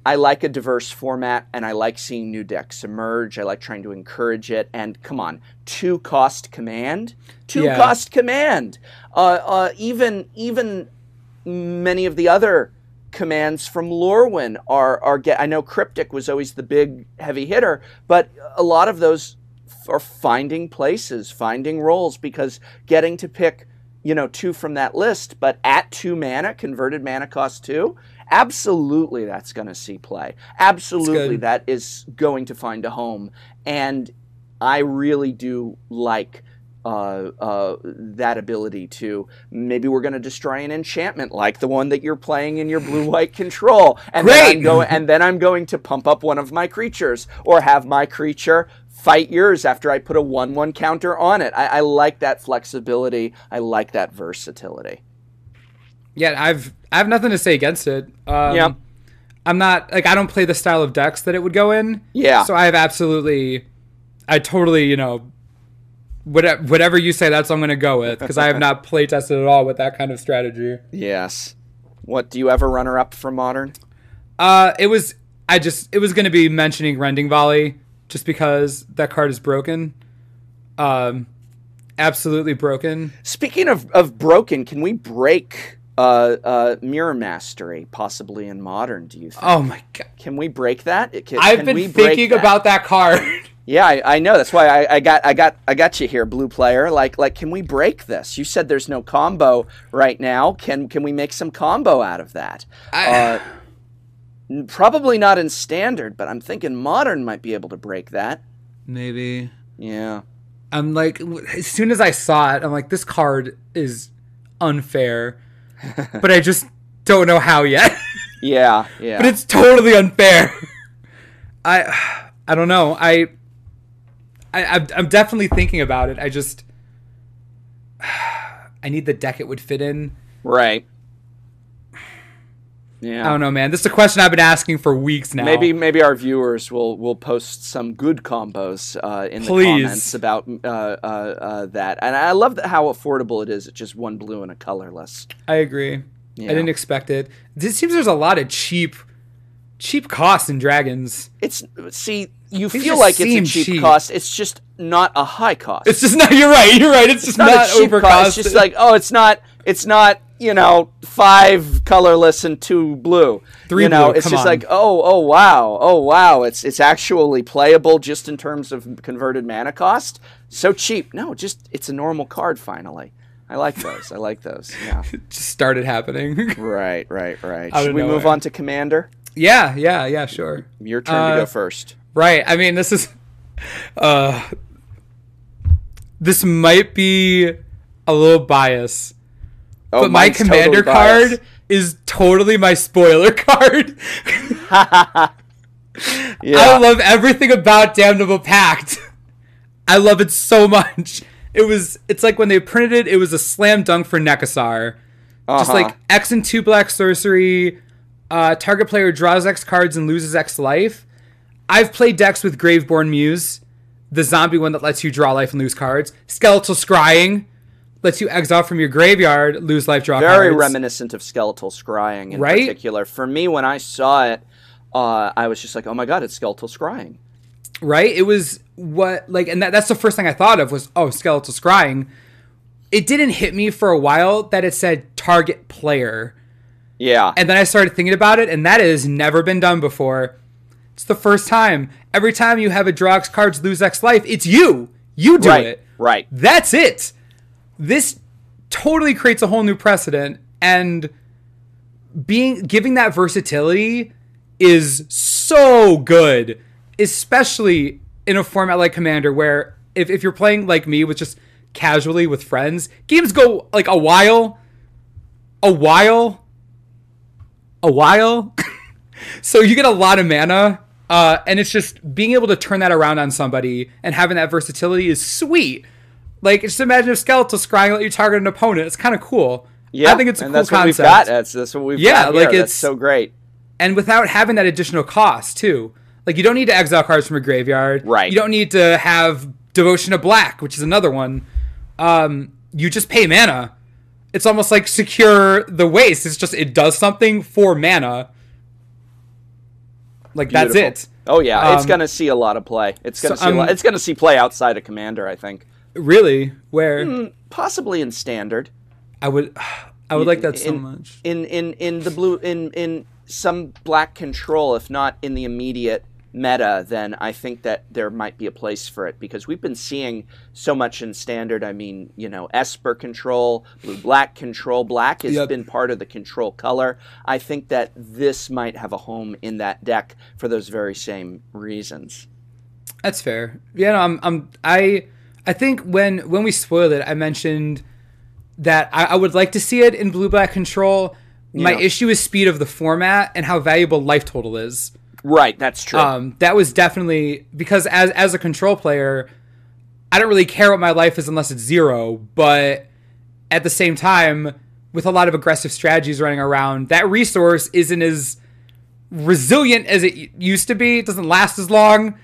I like a diverse format, and I like seeing new decks emerge. I like trying to encourage it. And come on, 2-cost command, cost command. Even many of the other commands from Lorwyn are I know Cryptic was always the big heavy hitter, but a lot of those are finding places, finding roles, because getting to pick 2 from that list, but at 2 mana, converted mana cost 2, absolutely that's going to see play. Absolutely that is going to find a home. And I really do like that ability to, maybe we're going to destroy an enchantment like the one that you're playing in your blue-white control. And then I'm going to pump up one of my creatures, or have my creature fight yours after I put a 1/1 counter on it. I like that flexibility. I like that versatility. Yeah, I have nothing to say against it. I'm not, I don't play the style of decks that it would go in. Yeah. So I totally, whatever you say, that's what I'm going to go with, because I have not play tested at all with that kind of strategy. Yes. What, do you ever runner up for Modern? It was going to be mentioning Rending Volley, just because that card is broken. Absolutely broken. Speaking of broken, can we break Mirror Mastery possibly in Modern, do you think? Oh my god. Can we break that? I've been thinking about that card. Yeah, I know. That's why I got you here, blue player. Like, can we break this? You said there's no combo right now. Can we make some combo out of that? Probably not in Standard, but I'm thinking Modern might be able to break that. Maybe. Yeah. I'm like, as soon as I saw it, I'm like, this card is unfair, but I just don't know how yet. Yeah. But it's totally unfair. I don't know. I'm definitely thinking about it. I need the deck it would fit in. Right. Yeah. I don't know, man. This is a question I've been asking for weeks now. Maybe our viewers will post some good combos in the comments about that. And I love how affordable it is at just 1 blue and a colorless. I agree. Yeah. I didn't expect it. It seems there's a lot of cheap costs in Dragons. You feel like it's a cheap cost. It's just not a high cost. It's just not. You're right. It's just not overcost. It's just like, oh, it's not. 5 colorless and 2 blue. 3 blue. It's just like, oh wow. It's actually playable just in terms of converted mana cost. So cheap. No, it's a normal card finally. I like those. Yeah. Just started happening. Right. Should we move on to Commander? Yeah, sure. Your turn to go first. Right. I mean, this is this might be a little biased. But my Commander card is totally my spoiler card. I love everything about Damnable Pact. I love it so much. It's like when they printed it was a slam dunk for Nekasar. Just like X and 2 black sorcery, target player draws X cards and loses X life. I've played decks with Graveborn Muse, the zombie one that lets you draw life and lose cards. Skeletal Scrying lets you exile from your graveyard, lose life, draw cards. Very reminiscent of Skeletal Scrying in particular. For me, when I saw it, I was just like, oh my god, it's Skeletal Scrying. Right? It was and that's the first thing I thought of was, Skeletal Scrying. It didn't hit me for a while that it said target player. Yeah. And then I started thinking about it, and that has never been done before. It's the first time. Every time you have a draw X cards, lose X life, it's you. You do it. Right. That's it. This totally creates a whole new precedent, and giving that versatility is so good, especially in a format like Commander, where if you're playing like me with just casually with friends, games go like a while. So you get a lot of mana, and it's just being able to turn that around on somebody and having that versatility is sweet. Like, just imagine if Skeletal Scrying let you target an opponent. It's kind of cool. Yeah, I think it's a cool that's concept. What we've got. That's what we've got here. That's so great. And without having that additional cost, too. Like, you don't need to exile cards from a graveyard. Right. You don't need to have Devotion to Black, which is another one. You just pay mana. It's almost like Secure the Waste. It's just, it does something for mana. Like, Beautiful. That's it. Oh, yeah. It's going to see a lot of play. It's going to see play outside of Commander, I think. Really? Where? Possibly in Standard. I would like that so much. In the blue, in some black control, if not in the immediate meta, then I think that there might be a place for it, because we've been seeing so much in Standard. I mean, Esper control, blue-black control. Black has been part of the control color. I think that this might have a home in that deck for those very same reasons. That's fair. Yeah, no, I think when we spoiled it, I mentioned that I would like to see it in blue-black control. Yeah. My issue is speed of the format and how valuable life total is. Right, that's true. That was definitely, because as a control player, I don't really care what my life is unless it's 0, but at the same time, with a lot of aggressive strategies running around, that resource isn't as resilient as it used to be. It doesn't last as long.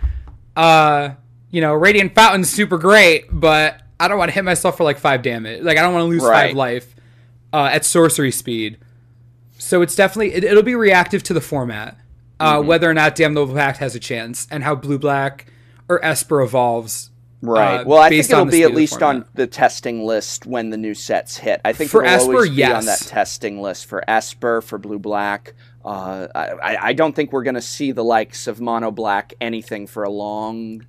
Radiant Fountain's super great, but I don't want to hit myself for like 5 damage. Like, I don't want to lose 5 life at sorcery speed. So it's definitely, it'll be reactive to the format, whether or not Damnable Pact has a chance, and how blue-black or Esper evolves. Right. Well, I think it'll be at least on the testing list when the new sets hit. I think for it'll Esper, always be on that testing list for Esper, for blue-black. I don't think we're going to see the likes of mono-black anything for a long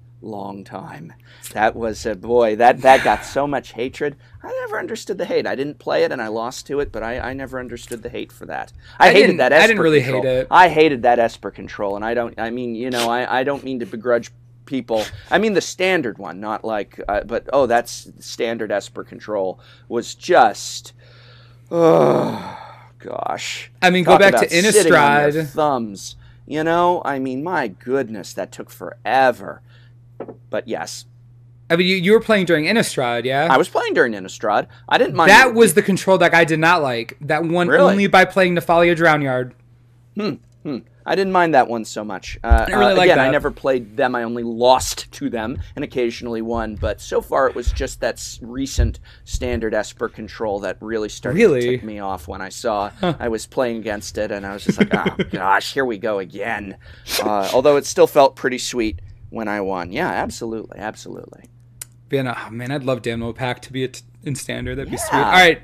time. That was that got so much hatred. I never understood the hate. I didn't play it and I lost to it, but I never understood the hate for that. I hated that Esper I didn't really control. hate it. I hated that Esper control, and I don't mean to begrudge people. I mean the standard one, not like but that's standard Esper control was just gosh. I mean, go back to Innistrad. Sitting on thumbs. I mean, my goodness, that took forever. But yes. I mean, you were playing during Innistrad, yeah? I was playing during Innistrad. I didn't mind. That was the control deck I did not like. That won only by playing Nephalia Drownyard. I didn't mind that one so much. I really like again, that. I never played them. I only lost to them and occasionally won. But so far, it was just that recent standard Esper control that really started to tick me off when I saw I was playing against it. And I was just like, oh, gosh, here we go again. Although it still felt pretty sweet when I won. Yeah, absolutely. Oh, man, I'd love Damo Pack to be in standard. That'd be sweet. All right.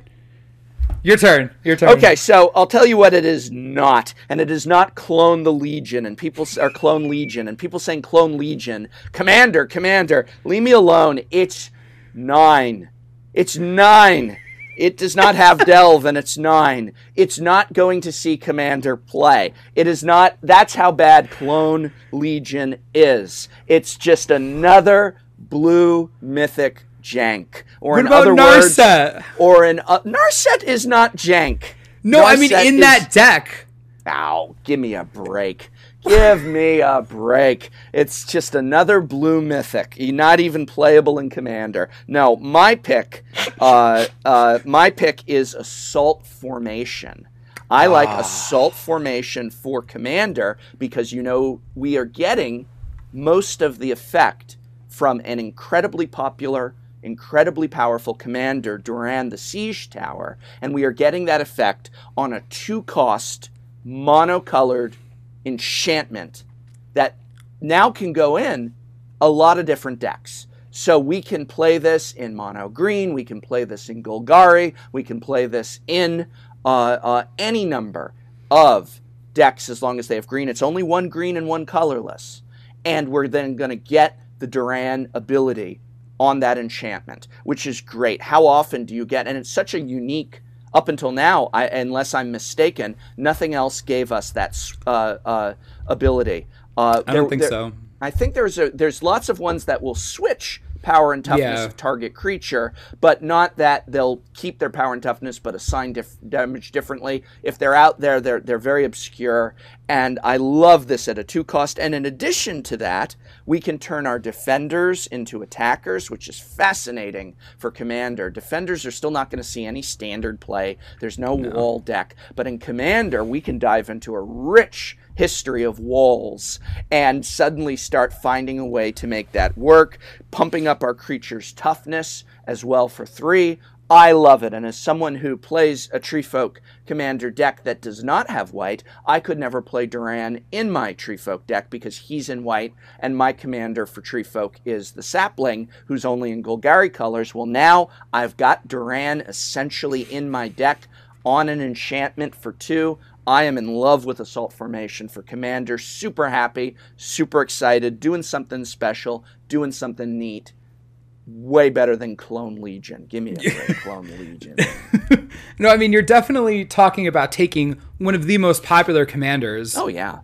Your turn. Okay, so I'll tell you what it is not. And it is not Clone the Legion. And people are Clone Legion. And people saying Clone Legion. Commander, leave me alone. It's 9. It's 9. It does not have Delve, and it's 9. It's not going to see Commander play. It is not. That's how bad Clone Legion is. It's just another blue mythic jank. Or what in about other Narset? words, Narset is not jank. No, Narset I mean in that deck. Ow, give me a break. Give me a break. It's just another blue mythic. Not even playable in Commander. No, my pick is Assault Formation. I like Assault Formation for Commander because we are getting most of the effect from an incredibly popular, incredibly powerful commander, Duran the Siege Tower, and we are getting that effect on a 2-cost, mono-colored enchantment that now can go in a lot of different decks. So we can play this in mono green, we can play this in Golgari, we can play this in any number of decks as long as they have green. It's only 1 green and 1 colorless. And we're then going to get the Duran ability on that enchantment, which is great. How often do you get, and it's such a unique, up until now, unless I'm mistaken, nothing else gave us that ability. I don't think so. I think there's lots of ones that will switch power and toughness of target creature, but not that they'll keep their power and toughness but assign damage differently. If they're out there, they're very obscure, and I love this at a 2-cost. And in addition to that, we can turn our defenders into attackers, which is fascinating for Commander. Defenders are still not going to see any standard play. There's no wall deck, but in Commander, we can dive into a rich history of walls and suddenly start finding a way to make that work, pumping up our creature's toughness as well for 3. I love it, and as someone who plays a Treefolk Commander deck that does not have white, I could never play Duran in my Treefolk deck because he's in white, and my commander for Treefolk is the Sapling, who's only in Golgari colors. Well, now I've got Duran essentially in my deck on an enchantment for 2. I am in love with Assault Formation for Commander. Super happy, super excited, doing something special, doing something neat. Way better than Clone Legion. Give me a break, Clone Legion. No, I mean, you're definitely talking about taking one of the most popular commanders. Oh, yeah.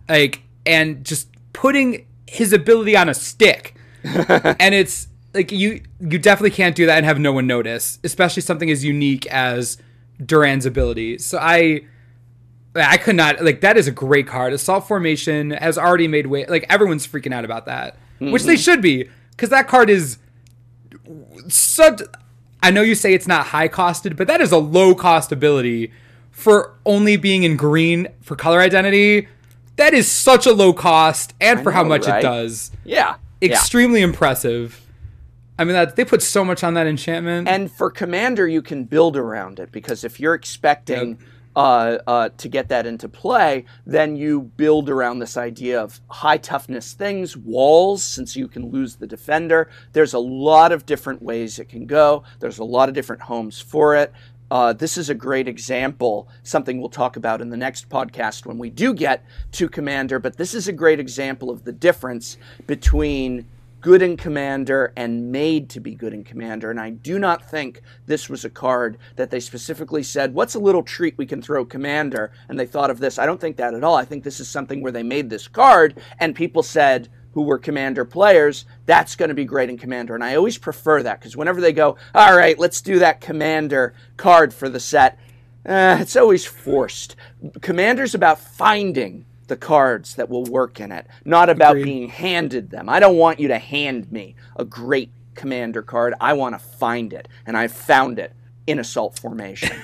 And just putting his ability on a stick. And it's like you definitely can't do that and have no one notice, especially something as unique as Duran's ability. So I could not, that is a great card. Assault Formation has already made way, everyone's freaking out about that, which they should be, because that card is such, I know you say it's not high costed, but that is a low cost ability for only being in green for color identity. That is such a low cost, and for how much it does. Yeah. Extremely impressive. I mean, they put so much on that enchantment. And for Commander, you can build around it, because if you're expecting to get that into play, then you build around this idea of high toughness things, walls, since you can lose the defender. There's a lot of different ways it can go. There's a lot of different homes for it. This is a great example, something we'll talk about in the next podcast when we do get to Commander, but this is a great example of the difference between good in Commander and made to be good in Commander. And I do not think this was a card that they specifically said, what's a little treat we can throw Commander? And they thought of this. I don't think that at all. I think this is something where they made this card and people said, who were Commander players, that's going to be great in Commander. And I always prefer that, because whenever they go, all right, let's do that Commander card for the set, it's always forced. Commander's about finding the cards that will work in it, not about being handed them. I don't want you to hand me a great Commander card. I want to find it, and I've found it in Assault Formation.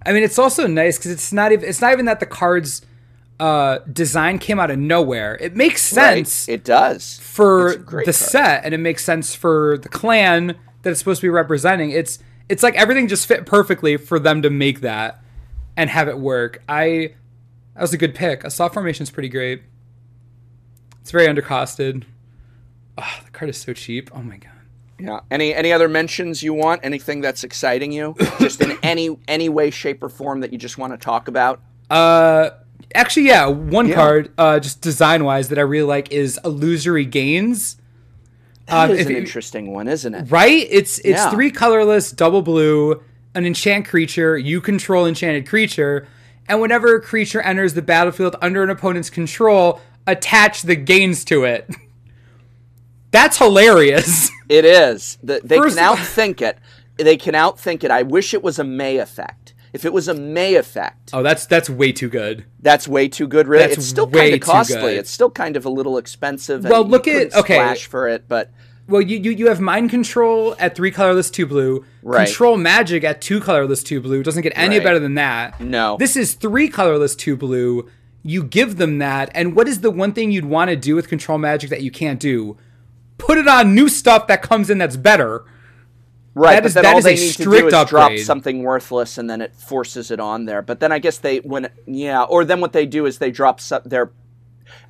I mean, it's also nice because it's not even that the cards design came out of nowhere. It makes sense. Right. It does. For the set, and it makes sense for the clan that it's supposed to be representing. It's like everything just fit perfectly for them to make that and have it work. That was a good pick. A soft formation is pretty great. It's very undercosted. Oh, the card is so cheap. Oh my god. Yeah. Any other mentions you want? Anything that's exciting you? Just in any way, shape, or form that you just want to talk about? Actually, yeah. One card, just design-wise, that I really like is Illusory Gains. That is an interesting one, isn't it? Right? It's 3 colorless, double blue, an enchant creature. You control enchanted creature. And whenever a creature enters the battlefield under an opponent's control, attach the gains to it. That's hilarious. It is. They can outthink it. They can outthink it. I wish it was a May effect. If it was a May effect. Oh, that's way too good. That's way too good, really. It's still kind of costly. It's still kind of a little expensive. Well, look at splash for it, but well, you have mind control at 3 colorless, 2 blue. Right. Control magic at 2 colorless, 2 blue. Doesn't get any better than that. No. This is 3 colorless, 2 blue. You give them that, and what is the one thing you'd want to do with control magic that you can't do? Put it on new stuff that comes in that's better. Right, but then all they need to do is drop upgrade. something worthless, and then it forces it on there. But then I guess or then what they do is they drop their.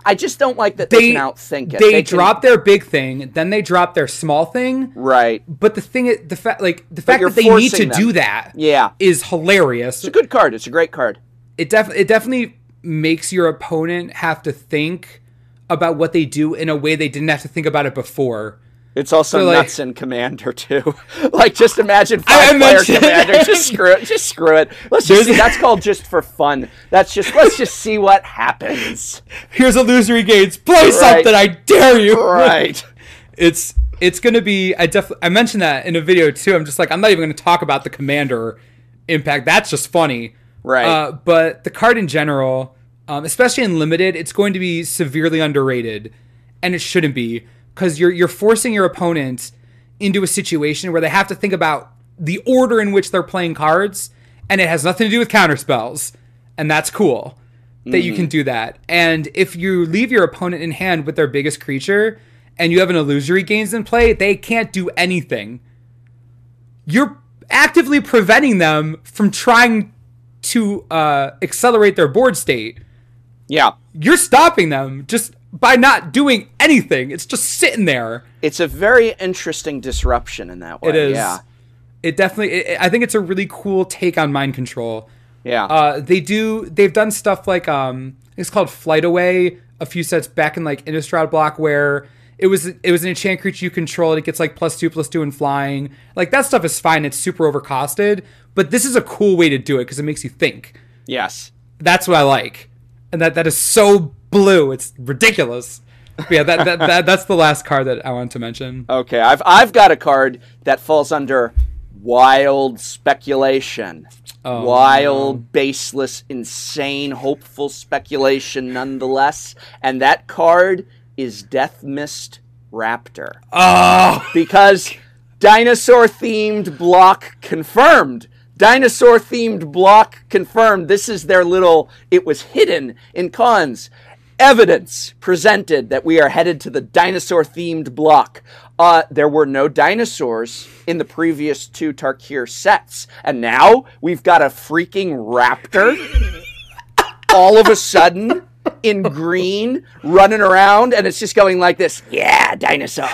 I just don't like that they can outthink it. They drop their big thing, then they drop their small thing. Right. But the thing, the fact that they need to do that, is hilarious. It's a good card. It's a great card. It definitely makes your opponent have to think about what they do in a way they didn't have to think about it before. It's also nuts in Commander too. Like, just imagine 5-player Commander. Just screw it. Let's just see. That's called just for fun. Let's just see what happens. Here's Illusory Gains. Play something, I dare you. Right. It's gonna be. I mentioned that in a video too. I'm just like, I'm not even gonna talk about the Commander impact. That's just funny. Right. But the card in general, especially in limited, it's going to be severely underrated, and it shouldn't be. Because you're forcing your opponent into a situation where they have to think about the order in which they're playing cards, and it has nothing to do with counterspells. And that's cool that you can do that. And if you leave your opponent in hand with their biggest creature, and you have an Illusory Gains in play, they can't do anything. You're actively preventing them from trying to accelerate their board state. Yeah. You're stopping them just by not doing anything. It's just sitting there. It's a very interesting disruption in that way. It is. Yeah. It definitely. I think it's a really cool take on mind control. Yeah. They've done stuff like it's called Flight Away a few sets back in like Innistrad block where it was an enchant creature you control and it gets like +2/+2 in flying. Like, that stuff is fine. It's super overcosted, but this is a cool way to do it because it makes you think. Yes. That's what I like. And that is so blue. It's ridiculous. But yeah, that's the last card that I wanted to mention. Okay, I've got a card that falls under wild speculation. Wild, baseless, insane, hopeful speculation nonetheless. And that card is Death Mist Raptor. Oh! Because dinosaur-themed block confirmed. Dinosaur-themed block confirmed. This is their little, it was hidden in cons. Evidence presented that we are headed to the dinosaur-themed block. There were no dinosaurs in the previous 2 Tarkir sets. And now we've got a freaking raptor all of a sudden in green running around. And it's just going like this. Yeah, dinosaur.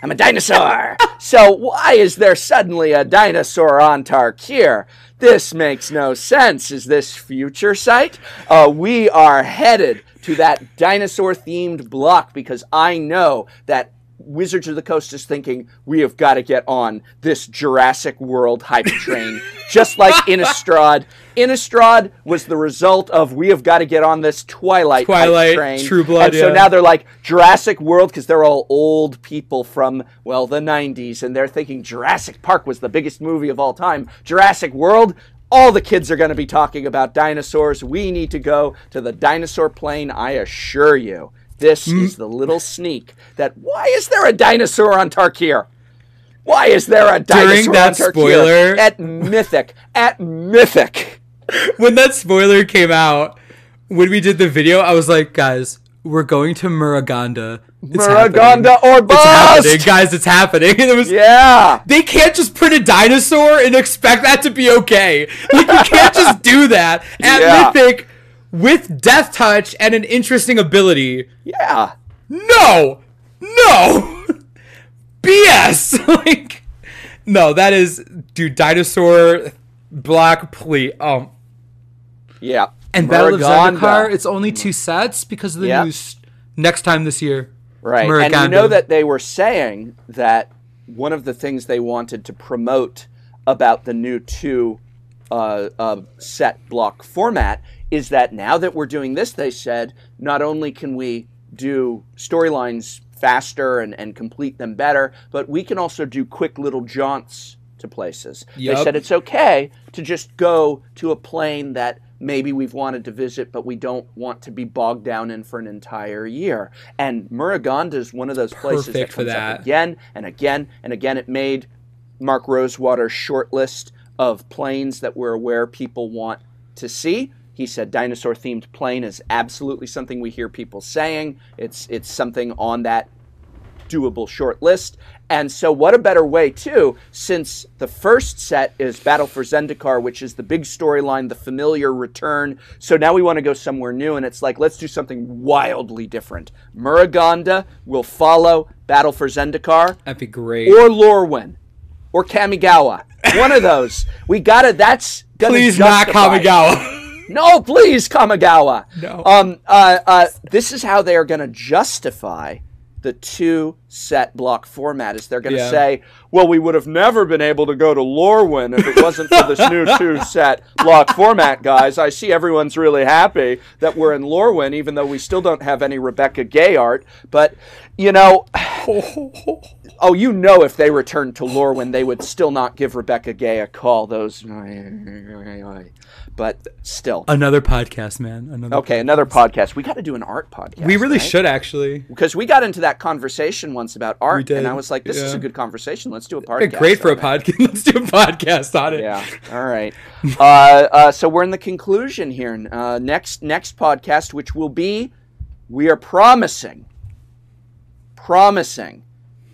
I'm a dinosaur. So why is there suddenly a dinosaur on Tarkir? This makes no sense. Is this future sight? We are headed to that dinosaur-themed block because I know that Wizards of the Coast is thinking, we have got to get on this Jurassic World hype train. Just like Innistrad. Innistrad was the result of, we have got to get on this Twilight hype train. True Blood, and so now they're like, Jurassic World, because they're all old people from, well, the 90s, and they're thinking Jurassic Park was the biggest movie of all time. Jurassic World, all the kids are going to be talking about dinosaurs. We need to go to the dinosaur plane, I assure you. This is the little sneak that, why is there a dinosaur on Tarkir? Why is there a dinosaur on Tarkir? Spoiler. At Mythic. When that spoiler came out, when we did the video, I was like, guys, we're going to Muraganda. Muraganda or bust! It's happening, guys. It's happening. And it was, they can't just print a dinosaur and expect that to be okay. Like, you can't just do that at Mythic with Death Touch and an interesting ability. Yeah. No. BS. Like, no, that is, dude, dinosaur, black, please. Yeah. And Battle of Zendikar, it's only 2 sets because of the news next time this year. Right. Muraganda. And you know that they were saying that one of the things they wanted to promote about the new 2 set block format is that now that we're doing this, they said, not only can we do storylines faster and complete them better, but we can also do quick little jaunts to places. Yep. They said it's okay to just go to a plane that maybe we've wanted to visit, but we don't want to be bogged down in for an entire year. And Muraganda is one of those places that comes up again and again and again. It made Mark Rosewater's short list of planes that we're aware people want to see. He said dinosaur-themed plane is absolutely something we hear people saying. It's something on that doable short list. And so what a better way, too, since the first set is Battle for Zendikar, which is the big storyline, the familiar return. So now we want to go somewhere new, and it's like, let's do something wildly different. Muraganda will follow Battle for Zendikar. That'd be great. Or Lorwyn. Or Kamigawa. One of those. We gotta, that's gonna Please justify. not Kamigawa. No, please, Kamigawa. No. This is how they are going to justify the 2 set block format. Is they're going to say, well, we would have never been able to go to Lorwyn if it wasn't for this new 2 set block format, guys. I see everyone's really happy that we're in Lorwyn, even though we still don't have any Rebecca Gay art. But, you know, if they returned to Lorwyn, they would still not give Rebecca Gay a call. But still. Another podcast, man. Another podcast. We got to do an art podcast. We really should, actually. Because we got into that conversation once about art, and I was like, this is a good conversation. Let's do a podcast. Great for a podcast. Let's do a podcast on it. Yeah. All right. So we're in the conclusion here. Next podcast, which will be, we are promising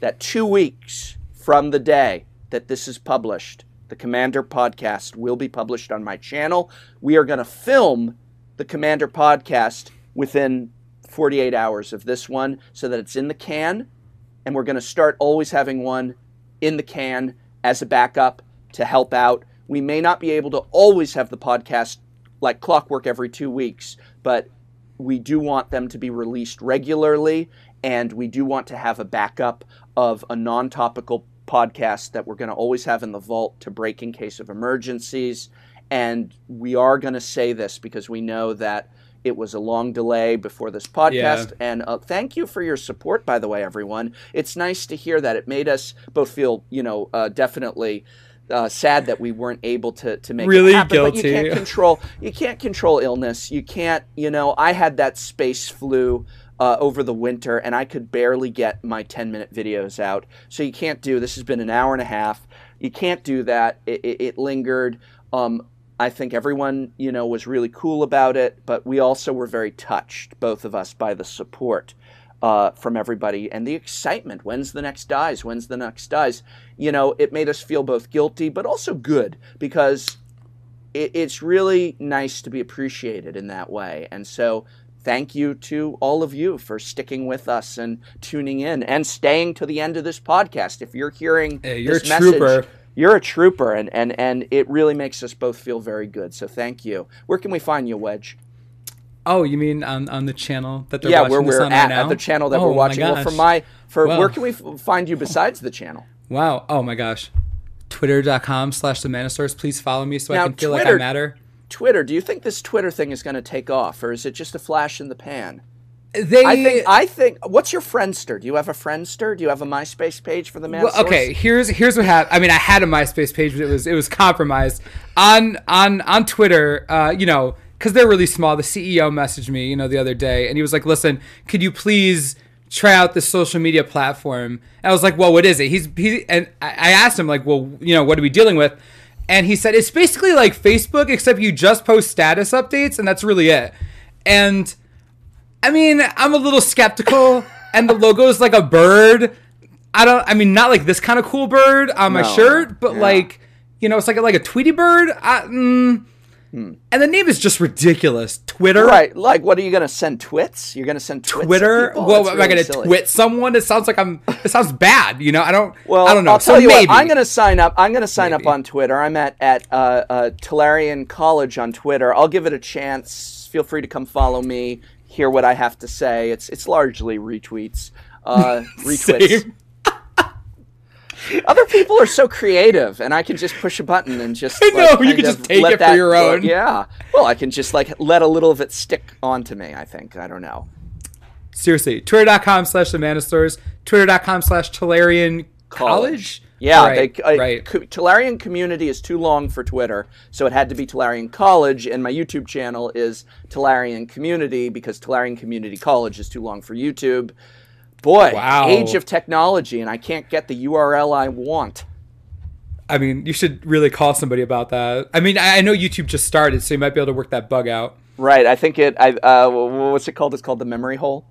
that 2 weeks from the day that this is published, the Commander podcast will be published on my channel. We are going to film the Commander podcast within 48 hours of this one so that it's in the can, and we're going to start always having one in the can as a backup to help out. We may not be able to always have the podcast like clockwork every 2 weeks, but we do want them to be released regularly, and we do want to have a backup of a non-topical podcast that we're going to always have in the vault to break in case of emergencies. And we are going to say this because we know that it was a long delay before this podcast. Yeah. And thank you for your support, by the way, everyone. It's nice to hear that. It made us both feel, definitely sad that we weren't able to make really it happen. Guilty. But you can't control illness. You can't, I had that space flu over the winter, and I could barely get my 10-minute videos out. So you can't do, this has been an hour and a half. You can't do that. It lingered. I think everyone, was really cool about it, but we also were very touched, both of us, by the support from everybody and the excitement. When's the next dies? When's the next dies? It made us feel both guilty, but also good, because it's really nice to be appreciated in that way. And so thank you to all of you for sticking with us and tuning in and staying to the end of this podcast. If you're hearing this message, you're a trooper, and it really makes us both feel very good. So thank you. Where can we find you, Wedge? Oh, you mean on the channel that they're watching this on right now? At the channel that we're watching. Where can we find you besides the channel? Wow. Oh my gosh. Twitter.com/themanosaurus. Please follow me so I can feel like I matter. Twitter, do you think this Twitter thing is going to take off, or is it just a flash in the pan? I think. What's your Friendster? Do you have a Friendster? Do you have a MySpace page for the Manosaurus? Well, okay, here's what happened. I mean, I had a MySpace page, but it was compromised. On Twitter, because they're really small. The CEO messaged me, the other day, and he was like, "Listen, could you please try out this social media platform?" And I was like, "Well, what is it?" And I asked him, like, "Well, what are we dealing with?" And he said, it's basically like Facebook, except you just post status updates, and that's really it. And I mean, I'm a little skeptical, and the logo is like a bird. I mean, not like this kind of cool bird on my shirt, but like, you know, it's like a Tweety bird. And the name is just ridiculous. Twitter. Right. Like, what are you going to send twits? You're going to send twits Twitter? Well, am I going to twit someone? It sounds like it sounds bad. You know, I don't know. I'll tell you what, I'm going to sign up. I'm going to sign up on Twitter. I'm at Tolarian College on Twitter. I'll give it a chance. Feel free to come follow me, hear what I have to say. It's largely retweets. Retweets. Other people are so creative, and I can just push a button and just you can just take it for your own. Yeah. Well, I can just like let a little of it stick onto me, I think. I don't know. Seriously. Twitter.com/themanistores. Twitter.com/Tolarian College. Yeah, right. Tolarian Community is too long for Twitter, so it had to be Tolarian College, and my YouTube channel is Tolarian Community because Tolarian Community College is too long for YouTube. Boy, age of technology, and I can't get the URL I want. I mean, you should really call somebody about that. I mean, I know YouTube just started, so you might be able to work that bug out. Right, I think what's it called? It's called the memory hole.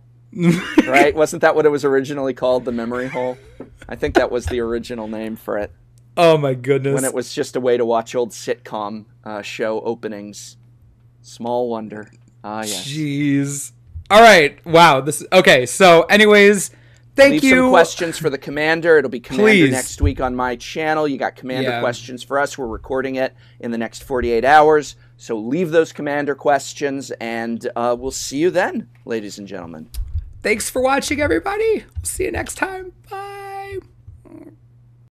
Right? Wasn't that what it was originally called, the memory hole? I think that was the original name for it. Oh my goodness. When it was just a way to watch old sitcom show openings. Small wonder. Yes. Jeez. All right. Wow. Okay. So anyways, thank you. Leave some questions for the Commander. It'll be Commander next week on my channel. You got Commander questions for us. We're recording it in the next 48 hours. So leave those Commander questions, and we'll see you then, ladies and gentlemen. Thanks for watching, everybody. See you next time. Bye.